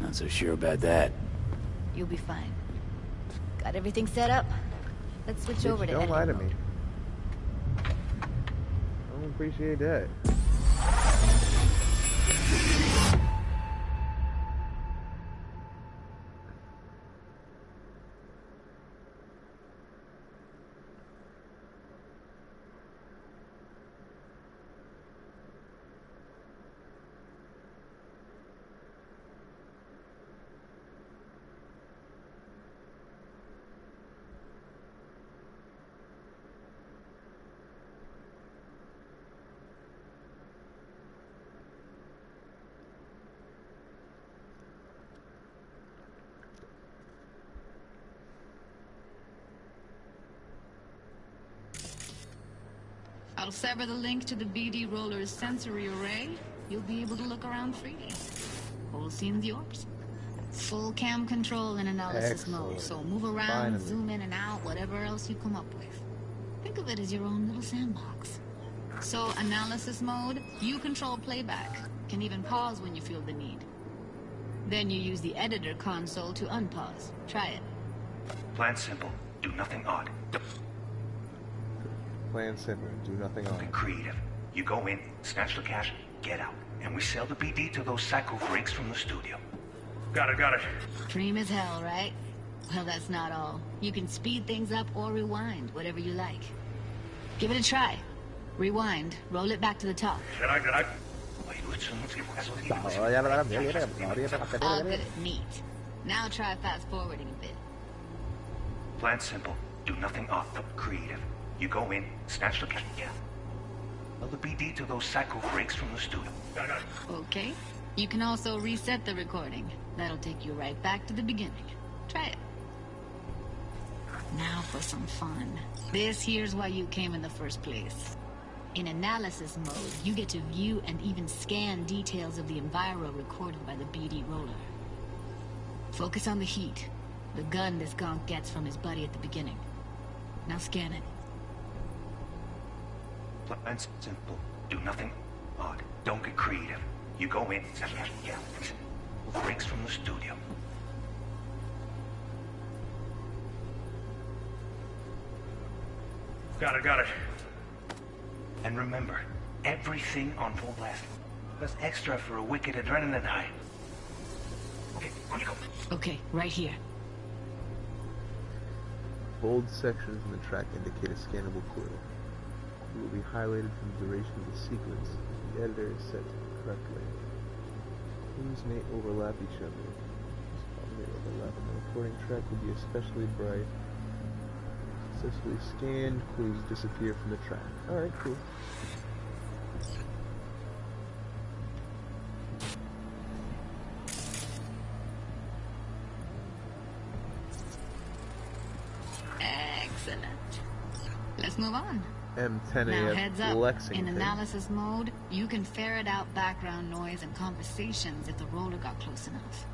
Not so sure about that. You'll be fine. Got everything set up? Let's switch Bitch, over to don't lie to editing me. mode. I don't appreciate that. I'll sever the link to the BD roller's sensory array. You'll be able to look around freely. Whole scene's yours. Full cam control in analysis mode, so move around, Finally. zoom in and out, whatever else you come up with. Think of it as your own little sandbox. So, analysis mode, you control playback. Can even pause when you feel the need. Then you use the editor console to unpause. Try it. Plan simple. Do nothing odd. Plan simple. Do nothing Don't on. get creative. You go in, snatch the cash, get out. And we sell the BD to those psycho freaks from the studio. Got it. Cream as hell, right? Well, that's not all. You can speed things up or rewind, whatever you like. Give it a try. Rewind. Roll it back to the top. All good. Neat. Now try fast forwarding a bit. Plan simple. Do nothing odd. Creative. You go in, snatch the cash, yeah. Sell the BD to those psycho freaks from the studio. Got it. Okay. You can also reset the recording. That'll take you right back to the beginning. Try it. Now for some fun. This here's why you came in the first place. In analysis mode, you get to view and even scan details of the enviro recorded by the BD roller. Focus on the heat, the gun this gonk gets from his buddy at the beginning. Now scan it. Plan simple. Do nothing odd. Don't get creative. You go in, yeah. Freaks from the studio. Got it. And remember, everything on full blast. Plus extra for a wicked adrenaline high. Okay, on you go. Okay, right here. Bold sections in the track indicate a scannable clue. It will be highlighted from the duration of the sequence. The editor is set correctly. Clues may overlap each other. They overlap, and the recording track will be especially bright. Successfully scanned, clues disappear from the track. Alright, cool. Excellent. Let's move on. M10 Now AF heads up, Lexington. in analysis mode, you can ferret out background noise and conversations if the roller got close enough.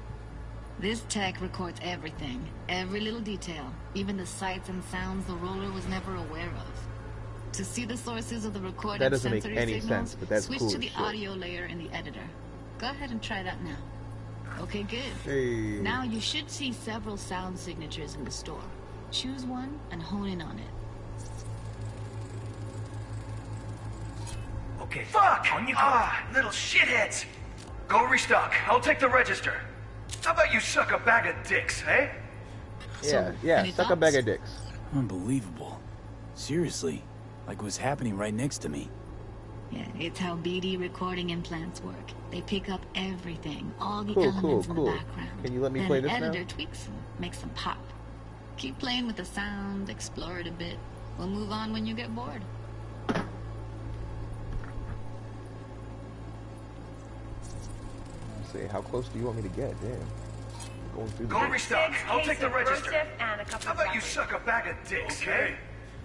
This tech records everything, every little detail, even the sights and sounds the roller was never aware of. To see the sources of the recorded That doesn't make sensory any signals, sense, but that's switch cool to as the shit. audio layer in the editor. Go ahead and try that now. Okay, good. Hey. Now you should see several sound signatures in the store. Choose one and hone in on it. Okay. Fuck! On you go. Little shitheads! Go restock. I'll take the register. How about you suck a bag of dicks, eh? Yeah, suck a bag of dicks. Unbelievable. Seriously, like it was happening right next to me. Yeah, it's how BD recording implants work. They pick up everything, all the Cool, elements cool, in the cool. background. Can you let me Then play this now? editor tweaks them, makes them pop. Keep playing with the sound, explore it a bit. We'll move on when you get bored. Let's see, how close do you want me to get? Damn. Going through the Go day. restock. I'll take the register. And a couple How about you suck a bag of dicks, Okay. eh?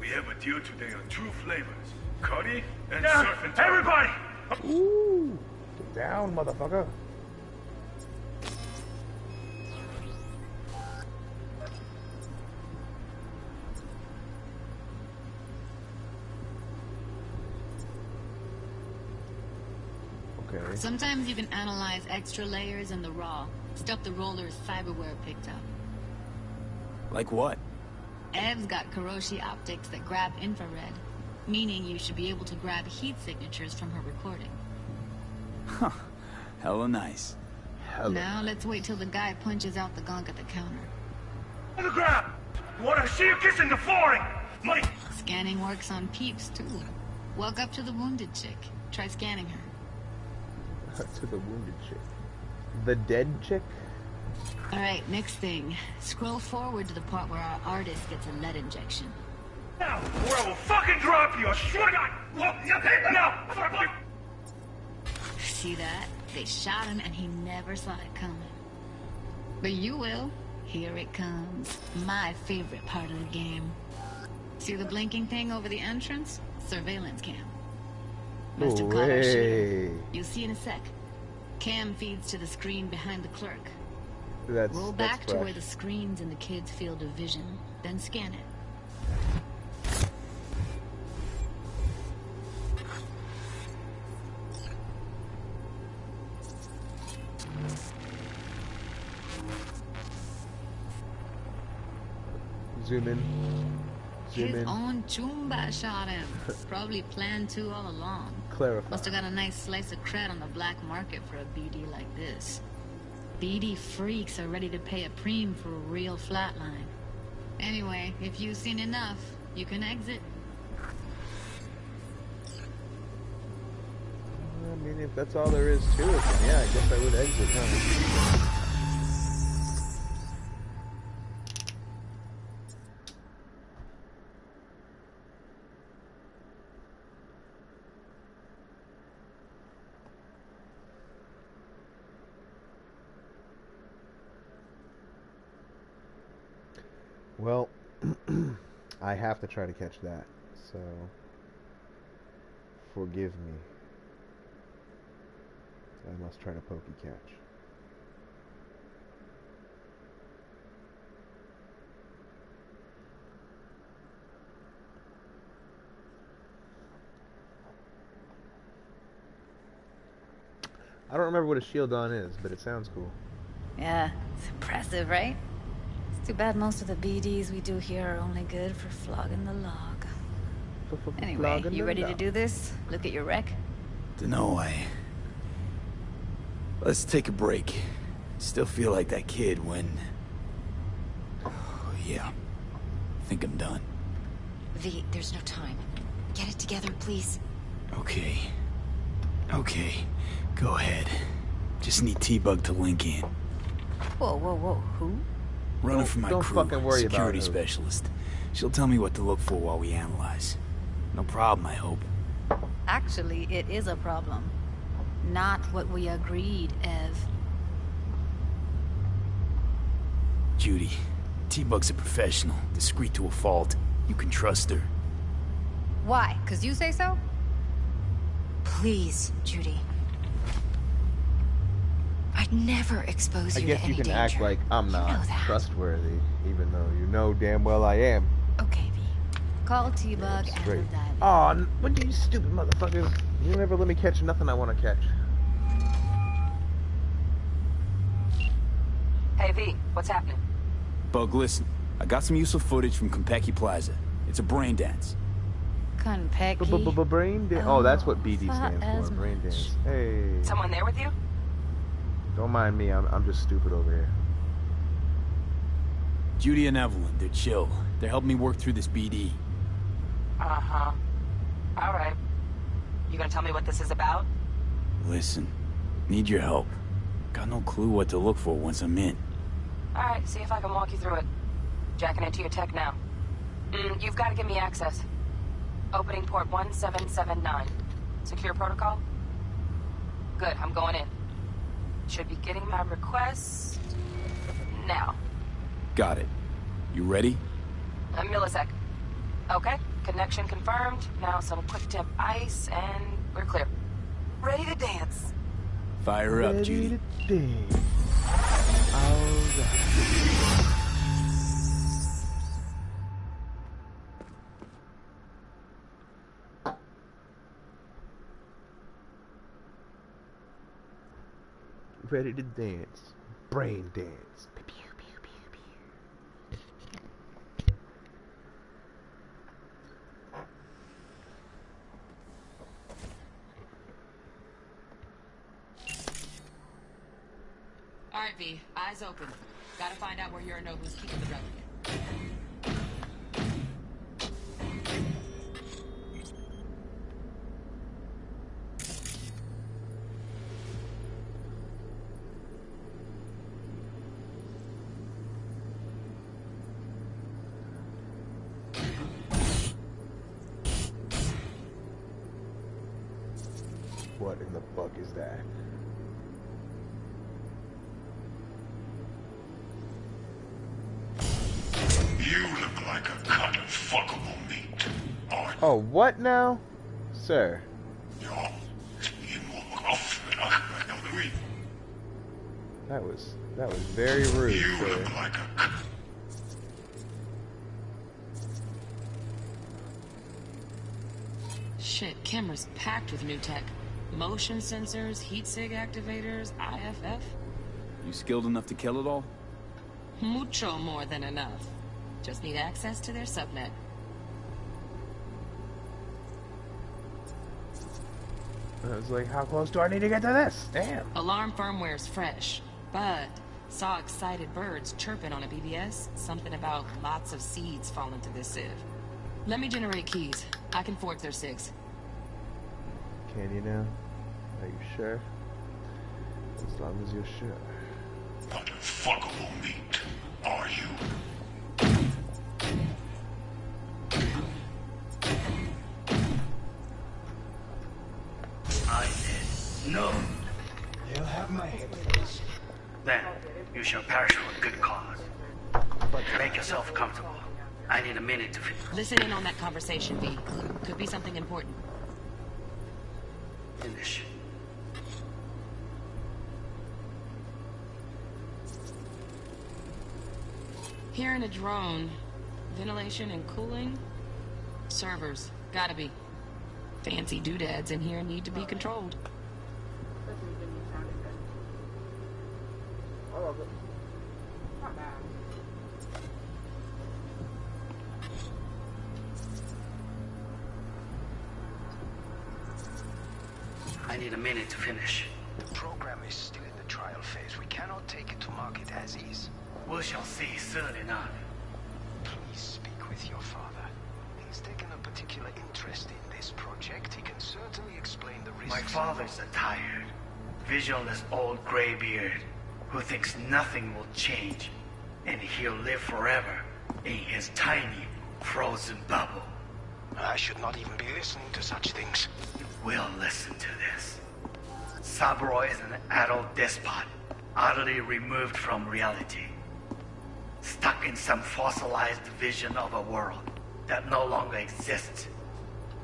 We have a deal today on 2 flavors. Curry and Down! surf and turf. Everybody! Ooh, get down, motherfucker. Okay. Sometimes you can analyze extra layers in the raw, stuff the roller's cyberware picked up. Like what? Ev's got Kiroshi optics that grab infrared, meaning you should be able to grab heat signatures from her recording. Huh. Hella nice. Now let's wait till the guy punches out the gunk at the counter. On the ground! You wanna see you kissing the flooring? Money! Scanning works on peeps, too. Walk up to the wounded chick. Try scanning her. To the wounded chick. The dead chick? Alright, next thing. Scroll forward to the part where our artist gets a lead injection. Now, or I will fucking drop you! I swear to God! Now! See that? They shot him and he never saw it coming. But you will. Here it comes. My favorite part of the game. See the blinking thing over the entrance? Surveillance cam. Must have caught our shooter. You'll see in a sec. Cam feeds to the screen behind the clerk. Roll back to where the screen's in the kid's field of vision, then scan it. Zoom in. Zoom His in. own Chumba shot him. Probably planned to all along. Clarify. Must have got a nice slice of cred on the black market for a BD like this. BD freaks are ready to pay a preem for a real flatline. Anyway, if you've seen enough, you can exit. I mean, if that's all there is to it, then yeah, I guess I would exit, huh? Well, I have to try to catch that, so forgive me. I must try to pokey catch. I don't remember what a shield on is, but it sounds cool. Yeah, it's impressive, right? It's too bad most of the BDs we do here are only good for flogging the log. Anyway, you ready to do this? Look at your wreck? Dunno, Let's take a break. Still feel like that kid when... Oh, yeah. Think I'm done. V, there's no time. Get it together, please. Okay. Go ahead. Just need T-Bug to link in. Whoa. Who? Runner for my don't crew. fucking worry about security her. specialist. She'll tell me what to look for while we analyze. No problem, I hope. Actually, it is a problem. Not what we agreed, Ev. Judy, T-Bug's a professional, discreet to a fault. You can trust her. Why? 'Cause you say so? Please, Judy. I'd never expose I you guess to you any can danger. act like I'm You not know that. trustworthy, even though you know damn well I am. Okay, V. Call T-Bug and Straight. we'll dive in. Aw, what are you stupid motherfuckers? You never let me catch nothing I want to catch. Hey, V, what's happening? Bug, listen. I got some useful footage from Konpeki Plaza. It's a brain dance. Konpeki? Brain dance? Oh, that's what BD thought stands as for. Brain much. dance. Hey. Someone there with you? Don't mind me. I'm just stupid over here. Judy and Evelyn, they're chill. They're helping me work through this BD. Uh-huh. All right. You gonna tell me what this is about? Listen, need your help. Got no clue what to look for once I'm in. All right, see if I can walk you through it. Jacking into your tech now. You've got to give me access. Opening port 1779. Secure protocol? Good, I'm going in. Should be getting my request now. Got it. You ready? A millisec. Okay, connection confirmed. Now some quick temp ice, and we're clear. Ready to dance. Fire up, Ready Judy. to dance. Alright. Ready to dance. Brain dance. Pew, pew, pew, pew. All right, V, eyes open. Gotta find out where Yorinobu's keeping the relic. What in the fuck is that? You look like a cut of fuckable meat. Oh, what now? Sir. That was very rude, You sir. look like a... Shit, camera's packed with new tech. Motion sensors, heat sig activators, IFF. You skilled enough to kill it all? Mucho more than enough. Just need access to their subnet. I was like, how close do I need to get to this? Damn. Alarm firmware's fresh, but saw excited birds chirping on a BBS. Something about lots of seeds falling to this sieve. Let me generate keys. I can forge their SIGs. Can you now? Are you sure? As long as you're sure. What a fuckable meat are you? I did. No. You'll have my head first. Then you shall perish for a good cause. Make yourself comfortable. I need a minute to Listen in on that conversation, V. Could be something important. finish. Hearing a drone. Ventilation and cooling? Servers. Gotta be. Fancy doodads in here need to be controlled. I love it. Not bad. I need a minute to finish. The program is still in the trial phase. We cannot take it to market as is. We shall see soon enough. Please speak with your father. He's taken a particular interest in this project. He can certainly explain the risks. My father's a tired, visionless old graybeard who thinks nothing will change, and he'll live forever in his tiny, frozen bubble. I should not even be listening to such things. You will listen to this. Saburo is an adult despot, utterly removed from reality. Stuck in some fossilized vision of a world that no longer exists.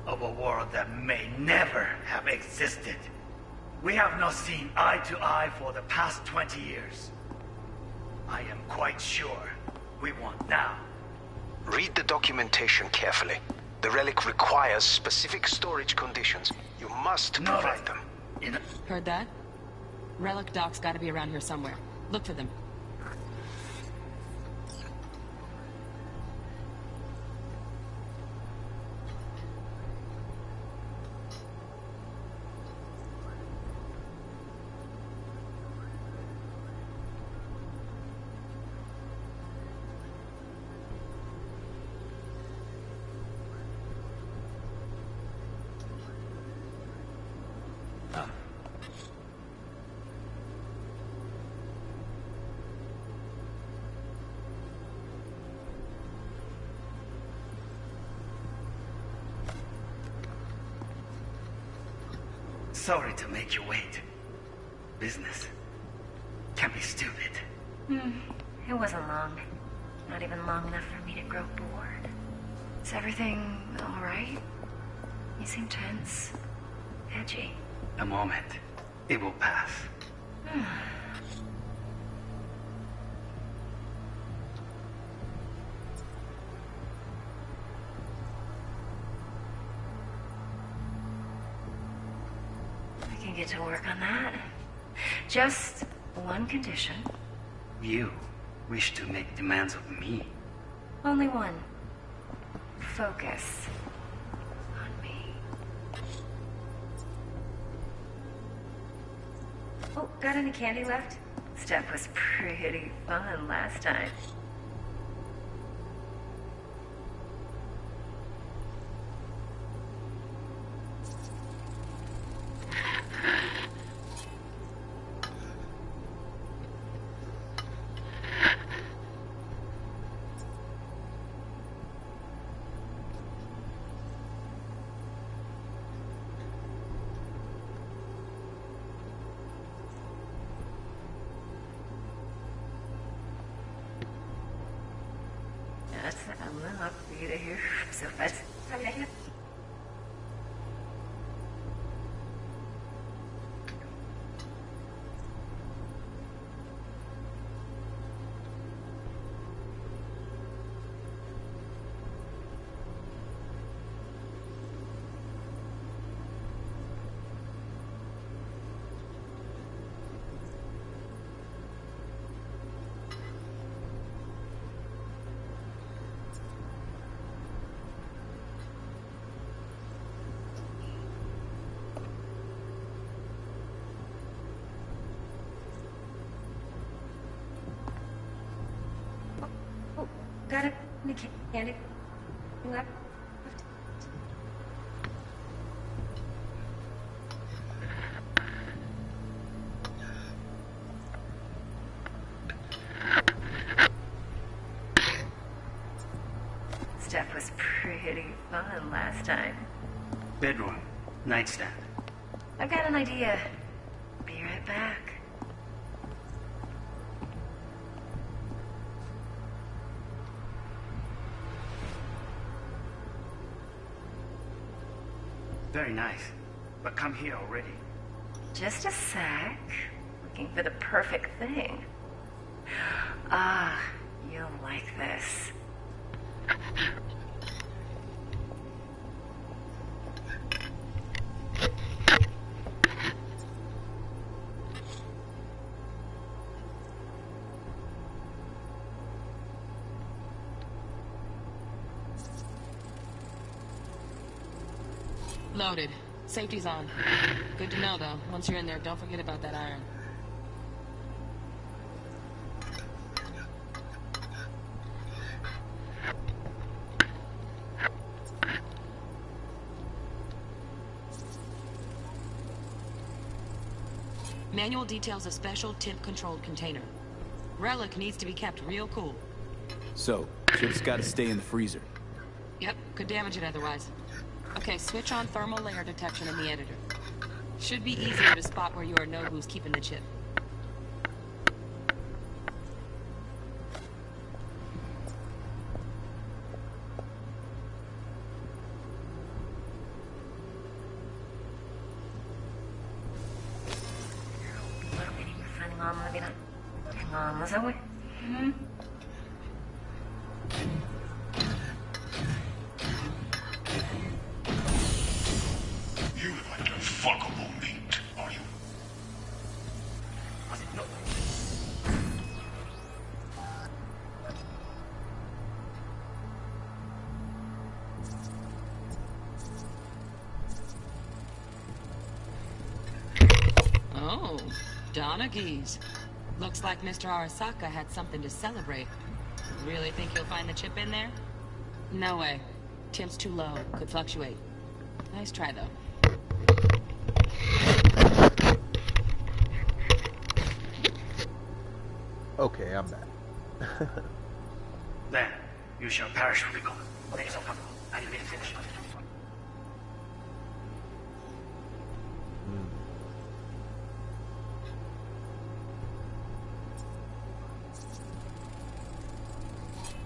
of a world that may never have existed. We have not seen eye to eye for the past 20 years. I am quite sure we want now. Read the documentation carefully. The relic requires specific storage conditions. You must provide them. Heard that? Relic docs gotta be around here somewhere. Look for them. Sorry to make you wait. Business can be stupid. It wasn't long. Not even long enough for me to grow bored. Is everything alright? You seem tense. Edgy. A moment. It will pass. I can get to work on that. Just one condition. You wish to make demands of me. Only one. Focus on me. Oh, got any candy left? Stuff was pretty fun last time. I'm not for you to hear so fast. Got it. Candy. Left. Stuff was pretty fun last time. Bedroom. Nightstand. I've got an idea. Be right back. Very nice. But come here already. Just a sec. Looking for the perfect thing. Ah, you'll like this. Loaded. Safety's on. Good to know, though. Once you're in there, don't forget about that iron. Manual details a special temp-controlled container. Relic needs to be kept real cool. So, chip's gotta stay in the freezer. Yep, could damage it otherwise. Okay, switch on thermal layer detection in the editor. Should be easier to spot where you or know who's keeping the chip. You like a fuckable meat, are you? Oh, Donaghy's. Looks like Mr. Arasaka had something to celebrate. Really think you'll find the chip in there? No way. Temp's too low. Could fluctuate. Nice try, though. Okay, I'm back. Then, you shall perish with the god. Make yourself comfortable. I didn't mean to finish.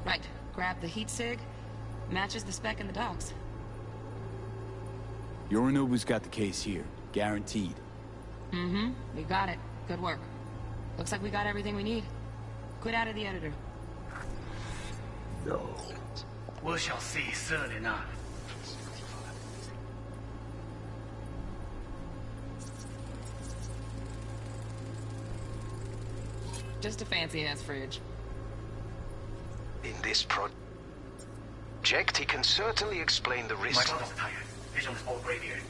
Right. Grab the heat sig. Matches the spec in the docs. Yorinobu's got the case here. Guaranteed. Mm-hmm. We got it. Good work. Looks like we got everything we need. Quit out of the editor. No. We shall see soon enough. Just a fancy-ass fridge. In this project, he can certainly explain the My risk. father's tired. Vision is all gray beard.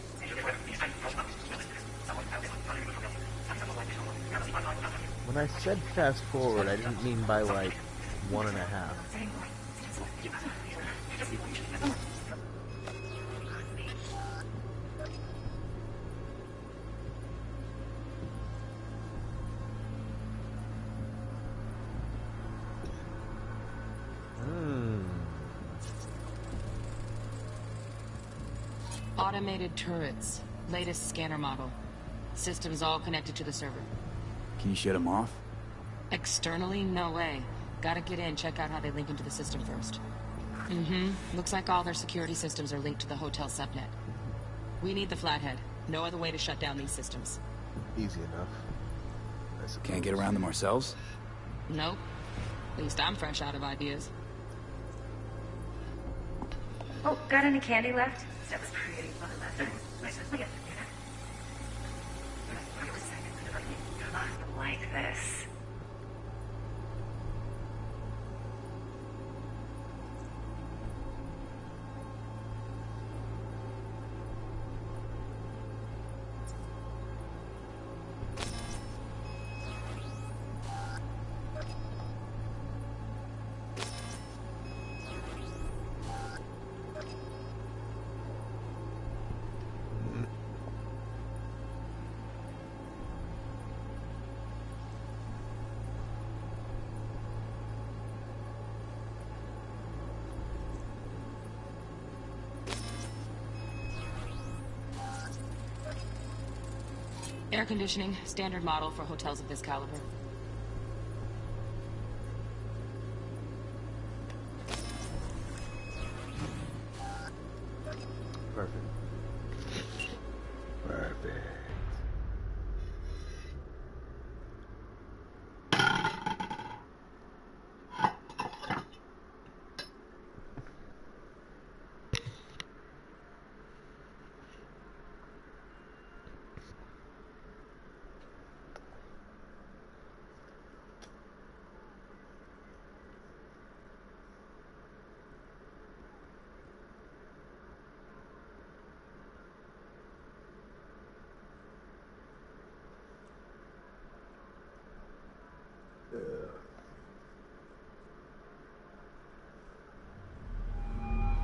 When I said fast forward, I didn't mean by like 1.5. Automated turrets. Latest scanner model. Systems all connected to the server. Can you shut them off? Externally, no way. Gotta get in, check out how they link into the system first. Mm-hmm. Looks like all their security systems are linked to the hotel subnet. We need the flathead. No other way to shut down these systems. Easy enough. Can't get around them ourselves? Nope. At least I'm fresh out of ideas. Oh, got any candy left? That was pretty fun last time. Look at like this. Air conditioning, standard model for hotels of this caliber. Perfect. Perfect.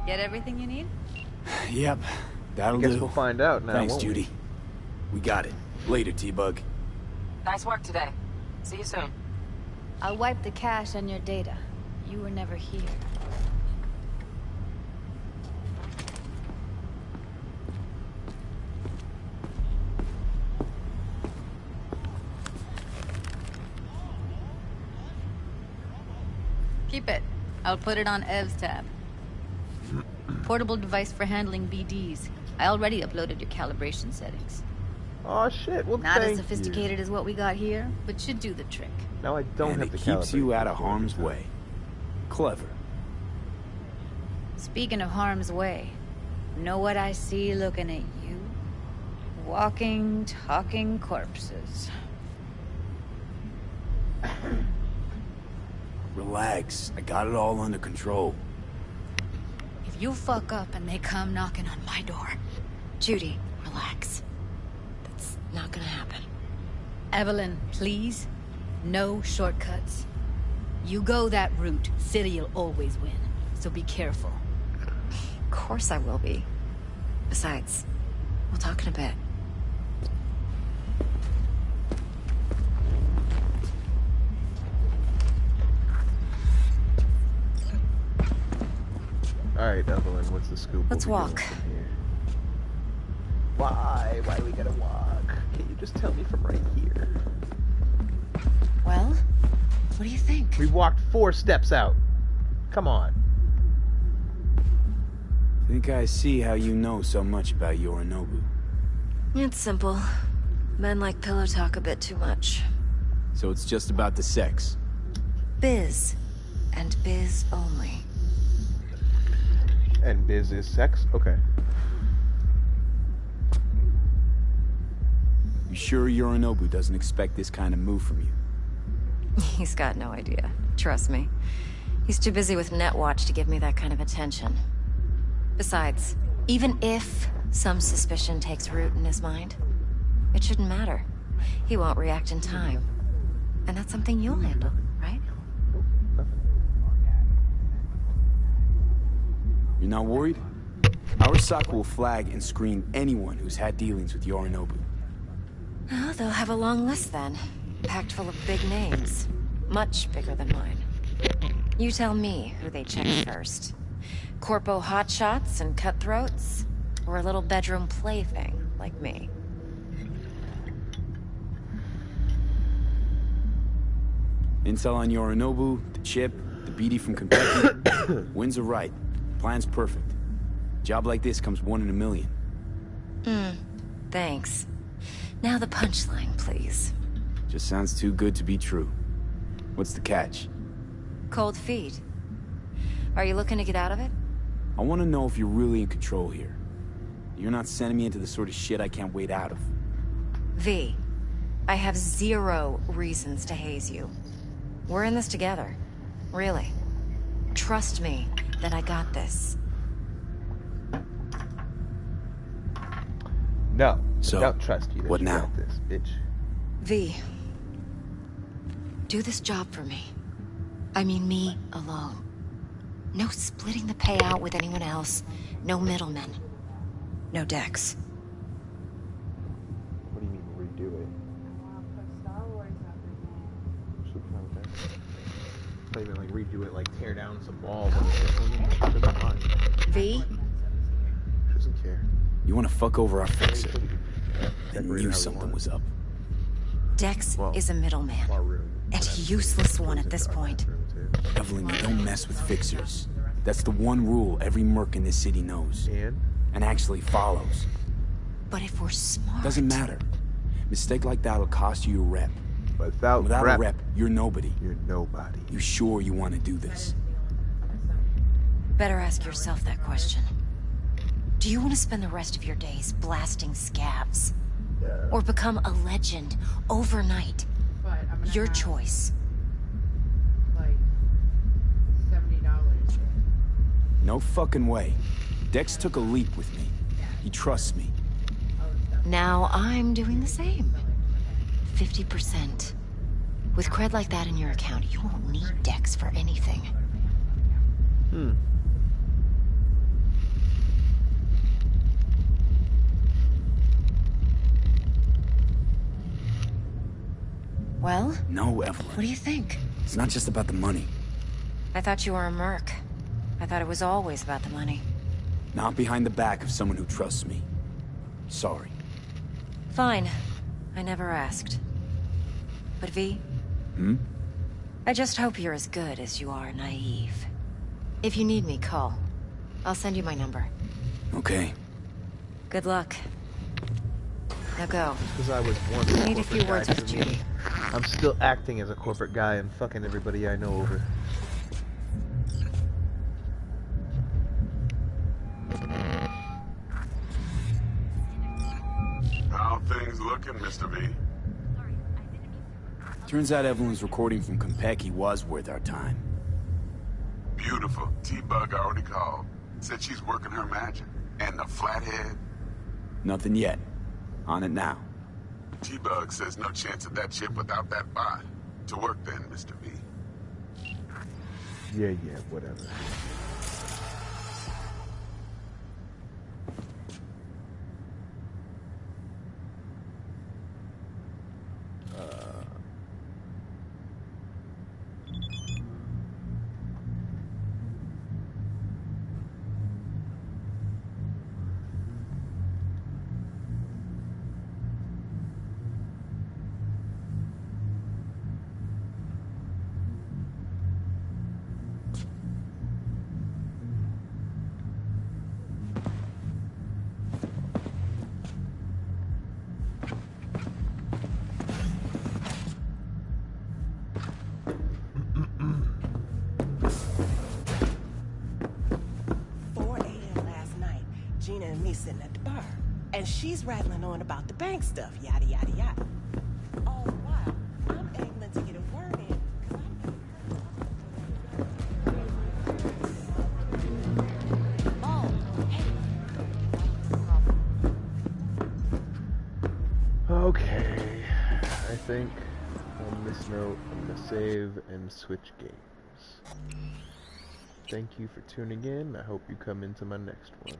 Get everything you need? Yep, that'll Guess do. we'll find out now. Thanks, won't Judy. We got it. Later, T-Bug. Nice work today. See you soon. I'll wipe the cache on your data. You were never here. Keep it. I'll put it on Ev's tab. Portable device for handling BDs. I already uploaded your calibration settings. Oh shit, well Not as thank sophisticated as what we got here, but should do the trick. Now I don't and have to it keeps calibrate you out of before harm's this time. way. Clever. Speaking of harm's way, know what I see looking at you? Walking, talking corpses. Relax. I got it all under control. If you fuck up and they come knocking on my door... Judy, relax. That's not gonna happen. Evelyn, please. No shortcuts. You go that route, City'll always win. So be careful. Of course I will be. Besides, we'll talk in a bit. Alright, Evelyn, what's the scoop? Let's What we walk. doing from here? Why? Why do we gotta walk? Can't you just tell me from right here? Well, what do you think? We walked 4 steps out. Come on. Think I see how you know so much about Yorinobu. It's simple. Men like pillow talk a bit too much. So it's just about the sex. Biz. And biz only. And biz is sex? Okay. You sure Yorinobu doesn't expect this kind of move from you? He's got no idea. Trust me. He's too busy with Netwatch to give me that kind of attention. Besides, even if some suspicion takes root in his mind, it shouldn't matter. He won't react in time. And that's something you'll handle, right? You're not worried? Arasaka will flag and screen anyone who's had dealings with Yorinobu. Oh, they'll have a long list then. Packed full of big names. Much bigger than mine. You tell me who they check first. Corpo hotshots and cutthroats? Or a little bedroom plaything like me? Intel on Yorinobu, the chip, the BD from Kentucky. Winds are right. Plan's perfect. Job like this comes 1 in a million. Thanks. Now the punchline, please. Just sounds too good to be true. What's the catch? Cold feet. Are you looking to get out of it? I want to know if you're really in control here. You're not sending me into the sort of shit I can't wait out of. V, I have 0 reasons to haze you. We're in this together. Really. Trust me that I got this. No. So, I don't trust you. That what you now? got this, bitch. V, do this job for me. I mean me alone. No splitting the payout with anyone else. No middlemen. No Dex. What do you mean redo it? Should be fine with that. I thought you meant like redo it, like tear down some walls. V? She doesn't care. You want to fuck over our fixer? I knew something was up. Dex is a middleman. And a useless one at this point. Evelyn, you don't mess with fixers. That's the one rule every merc in this city knows. And actually follows. But if we're smart... Doesn't matter. Mistake like that'll cost you your rep. Without a rep, you're nobody. You're nobody. You sure you want to do this? Better ask yourself that question. Do you want to spend the rest of your days blasting scabs? Or become a legend overnight? Your choice. Like $70. No fucking way. Dex took a leap with me. He trusts me. Now I'm doing the same. 50%. With cred like that in your account, you won't need Dex for anything. Well? No, Evelyn. What do you think? It's not just about the money. I thought you were a merc. I thought it was always about the money. Not behind the back of someone who trusts me. Sorry. Fine. I never asked. But V? I just hope you're as good as you are naive. If you need me, call. I'll send you my number. Okay. Good luck. Now go. Because I was once a I need a few corporate words guy with doesn't mean Judy. I'm still acting as a corporate guy and fucking everybody I know over. How things looking, Mr. V? Turns out Evelyn's recording from Konpeki was worth our time. Beautiful. T-Bug already called. Said she's working her magic. And the flathead? Nothing yet. On it now. T-Bug says no chance of that chip without that bot. To work then, Mr. V. Yeah, whatever. Sitting at the bar, and she's rattling on about the bank stuff, yada yada yada. All the while, I'm angling to get a word in. Okay, I think on this note, I'm gonna save and switch games. Thank you for tuning in. I hope you come into my next one.